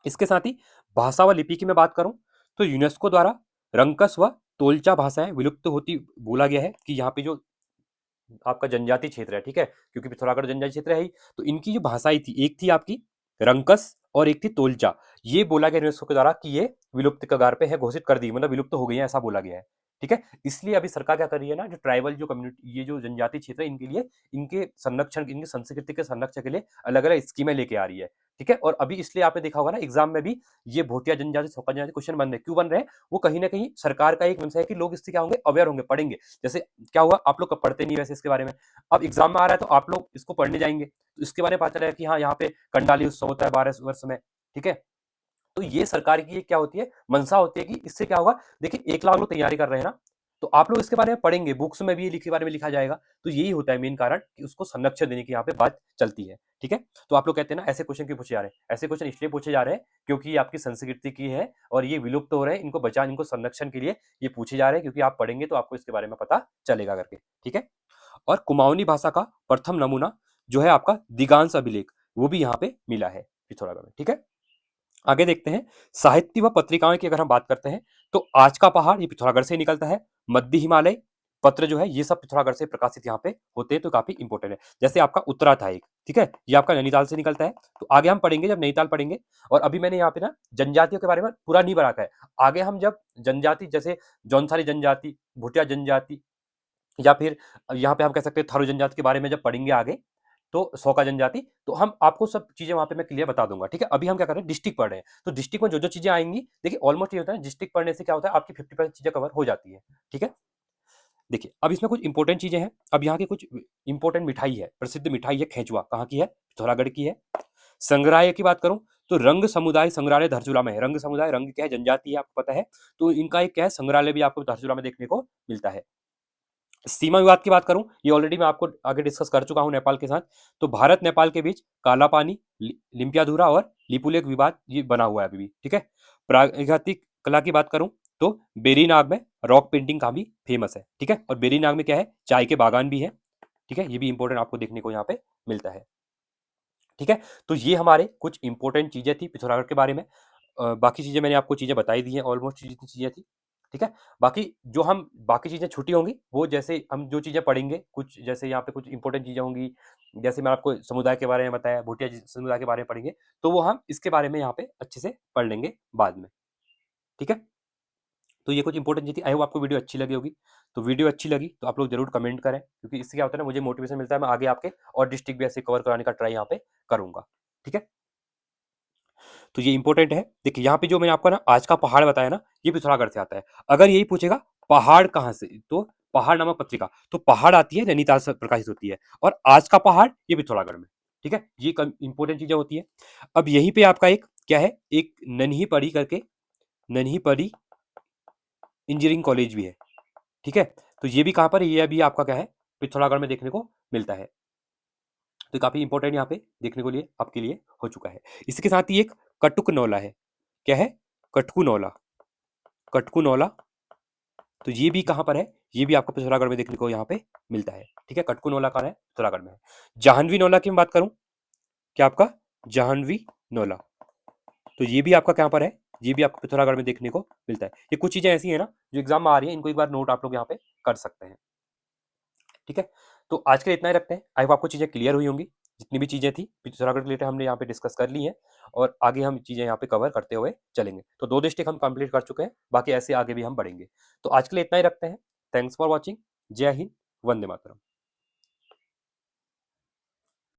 इसके साथ ही भाषा व लिपि की मैं बात करूं तो यूनेस्को द्वारा रंकस व तोलचा भाषाएं विलुप्त होती बोला गया है, कि यहाँ पे जो आपका जनजाति क्षेत्र है, ठीक है, क्योंकि पिथौरागढ़ जनजाति क्षेत्र है ही, तो इनकी जो भाषाएं थी, एक थी आपकी रंकस और एक थी तोलचा। ये बोला गया यूनेस्को के द्वारा कि ये विलुप्त कगार पे है, घोषित कर दी, मतलब विलुप्त हो गई है, ऐसा बोला गया है। ठीक है, इसलिए अभी सरकार क्या कर रही है ना, जो ट्राइबल जो कम्युनिटी, ये जो जनजाति क्षेत्र है, इनके लिए, इनके संरक्षण, इनकी संस्कृति के संरक्षण के लिए अलग अलग स्कीमें लेके आ रही है। ठीक है, और अभी इसलिए आपने देखा होगा ना एग्जाम में भी ये भोटिया जनजाति, सोका जनजाति क्वेश्चन बन रहे, क्यों बन रहे हैं, वो कहीं ना कहीं सरकार का एक मंशा है कि लोग इससे क्या होंगे, अवेयर होंगे, पढ़ेंगे। जैसे क्या हुआ, आप लोग पढ़ते नहीं वैसे इसके बारे में, अब एग्जाम में आ रहा है तो आप लोग इसको पढ़ने जाएंगे, तो इसके बारे में पता चलेगा कि हाँ यहाँ पे कंडाली उत्सव होता है 12 वर्ष में। ठीक है, तो ये सरकार की क्या होती है, मंशा होती है कि इससे क्या होगा, देखिए 1 लाख लोग तैयारी कर रहे हैं ना, तो आप लोग इसके बारे में पढ़ेंगे, बुक्स में भी ये लिखे बारे में लिखा जाएगा, तो यही होता है मेन कारण कि उसको संरक्षण देने की यहाँ पे बात चलती है। ठीक है, तो आप लोग कहते हैं ना ऐसे क्वेश्चन क्यों पूछे जा रहे हैं, ऐसे क्वेश्चन इसलिए पूछे जा रहे हैं क्योंकि ये आपकी संस्कृति की है और ये विलुप्त हो रहे हैं, इनको बचाने, इनको संरक्षण के लिए ये पूछे जा रहे हैं, क्योंकि आप पढ़ेंगे तो आपको इसके बारे में पता चलेगा करके। ठीक है, और कुमाऊनी भाषा का प्रथम नमूना जो है आपका दिगांश अभिलेख, वो भी यहाँ पे मिला है पिथौरागढ़ में। ठीक है, आगे देखते हैं, साहित्य व पत्रिकाओं की अगर हम बात करते हैं तो आज का पहाड़ ये पिथौरागढ़ से निकलता है, मध्य हिमालय, पत्र जो है ये सब पिथौरागढ़ से प्रकाशित यहाँ पे होते हैं, तो काफी इंपॉर्टेंट है। जैसे आपका उत्तरा था एक, ठीक है, ये आपका नैनीताल से निकलता है। तो आगे हम पढ़ेंगे जब नैनीताल पढ़ेंगे। और अभी मैंने यहाँ पे ना जनजातियों के बारे में पूरा नहीं बढ़ा है। आगे हम जब जनजाति जैसे जौनसारी जनजाति, भुटिया जनजाति, या फिर यहाँ पे हम कह सकते हैं थारू जनजाति के बारे में जब पढ़ेंगे आगे, तो सौका जनजाति, तो हम आपको सब चीजें वहां पे मैं क्लियर बता दूंगा। ठीक है, अभी हम क्या कर रहे हैं, डिस्ट्रिक्ट पढ़ रहे हैं। तो डिस्ट्रिक्ट में जो जो चीजें आएंगी, देखिए ऑलमोस्ट ये होता है डिस्ट्रिक्ट पढ़ने से क्या होता है, आपकी 50% चीजें कवर हो जाती है। ठीक है, देखिए अब इसमें कुछ इंपॉर्टेंट चीजें हैं। अब यहाँ की कुछ इंपॉर्टेंट मिठाई है, प्रसिद्ध मिठाई है खेचुआ, कहाँ की है, पिथौरागढ़ की है। संग्रहालय की बात करूं तो रंग समुदाय संग्रहालय धारचूला में है। रंग समुदाय, रंग क्या है, जनजाति है, आपको पता है। तो इनका एक क्या है, संग्रहालय भी आपको धारचूला में देखने को मिलता है। सीमा विवाद की बात करूं, ये ऑलरेडी मैं आपको आगे डिस्कस कर चुका हूं नेपाल के साथ। तो भारत नेपाल के बीच काला पानी, लिम्पियाधुरा और लिपुलेख विवाद ये बना हुआ है अभी भी। ठीक है, प्रागैतिहासिक कला की बात करूं तो बेरीनाग में रॉक पेंटिंग का भी फेमस है। ठीक है, और बेरीनाग में क्या है, चाय के बागान भी है। ठीक है, ये भी इंपॉर्टेंट आपको देखने को यहाँ पे मिलता है। ठीक है, तो ये हमारे कुछ इंपॉर्टेंट चीजें थी पिथौरागढ़ के बारे में। बाकी चीजें मैंने आपको चीजें बताई दी हैं, ऑलमोस्ट जितनी चीजें थी। ठीक है, बाकी जो हम बाकी चीजें छुट्टी होंगी, वो जैसे हम जो चीजें पढ़ेंगे, कुछ जैसे यहाँ पे कुछ इंपॉर्टेंट चीजें होंगी, जैसे मैं आपको समुदाय के बारे में बताया, भूटिया समुदाय के बारे में पढ़ेंगे, तो वो हम इसके बारे में यहाँ पे अच्छे से पढ़ लेंगे बाद में। ठीक है, तो ये कुछ इंपॉर्टेंट चीज थी। आई होप आपको वीडियो अच्छी लगी होगी। तो वीडियो अच्छी लगी तो आप लोग जरूर कमेंट करें, क्योंकि इससे क्या होता है ना, मुझे मोटिवेशन मिलता है, मैं आगे आपके और डिस्ट्रिक्ट भी ऐसे कवर कराने का ट्राई यहाँ पे करूंगा। ठीक है, तो ये इंपॉर्टेंट है। देखिए यहाँ पे जो मैंने आपको ना आज का पहाड़ बताया ना, ये पिथौरागढ़ से आता है। अगर यही पूछेगा पहाड़ कहाँ से, तो पहाड़ नामक पत्रिका, तो पहाड़ आती है नैनीताल से प्रकाशित होती है, और आज का पहाड़ ये पिथौरागढ़ में। ठीक है, ये इंपॉर्टेंट चीजें होती है। अब यहीं पे आपका एक क्या है, एक नन्ही पड़ी करके, नन्ही पड़ी इंजीनियरिंग कॉलेज भी है। ठीक है, तो ये भी कहाँ पर है, ये अभी आपका क्या है, पिथौरागढ़ में देखने को मिलता है। तो काफी इंपॉर्टेंट यहाँ पे देखने को लिए आपके लिए हो चुका है। इसके साथ ही एक कटुक नौला है। क्या है, कटकू नौला, कटकू नौला, तो ये भी कहाँ पर है, ये भी आपको पिथौरागढ़ में देखने को यहाँ पे मिलता है। ठीक है, कटकू नौला कहाँ है, पिथौरागढ़ में है। जाह्नवी नौला की मैं बात करूं, क्या आपका जाह्नवी नौला, तो ये भी आपका कहाँ पर है, ये भी आपको पिथौरागढ़ में देखने को मिलता है। ये कुछ चीजें ऐसी है ना जो एग्जाम में आ रही है, इनको एक बार नोट आप लोग यहाँ पे कर सकते हैं। ठीक है, तो आज के लिए इतना ही रखते हैं। आई होप आपको चीजें क्लियर हुई होंगी, जितनी भी चीजें थी पिथौरागढ़ रिलेटेड हमने यहाँ पे डिस्कस कर ली हैं, और आगे हम चीजें यहाँ पे कवर करते हुए चलेंगे। तो 2 डिस्ट्रिक्ट हम कंप्लीट कर चुके हैं, बाकी ऐसे आगे भी हम बढ़ेंगे। तो आज के लिए इतना ही रखते हैं। Thanks for watching. जय हिंद, वंदे मातरम।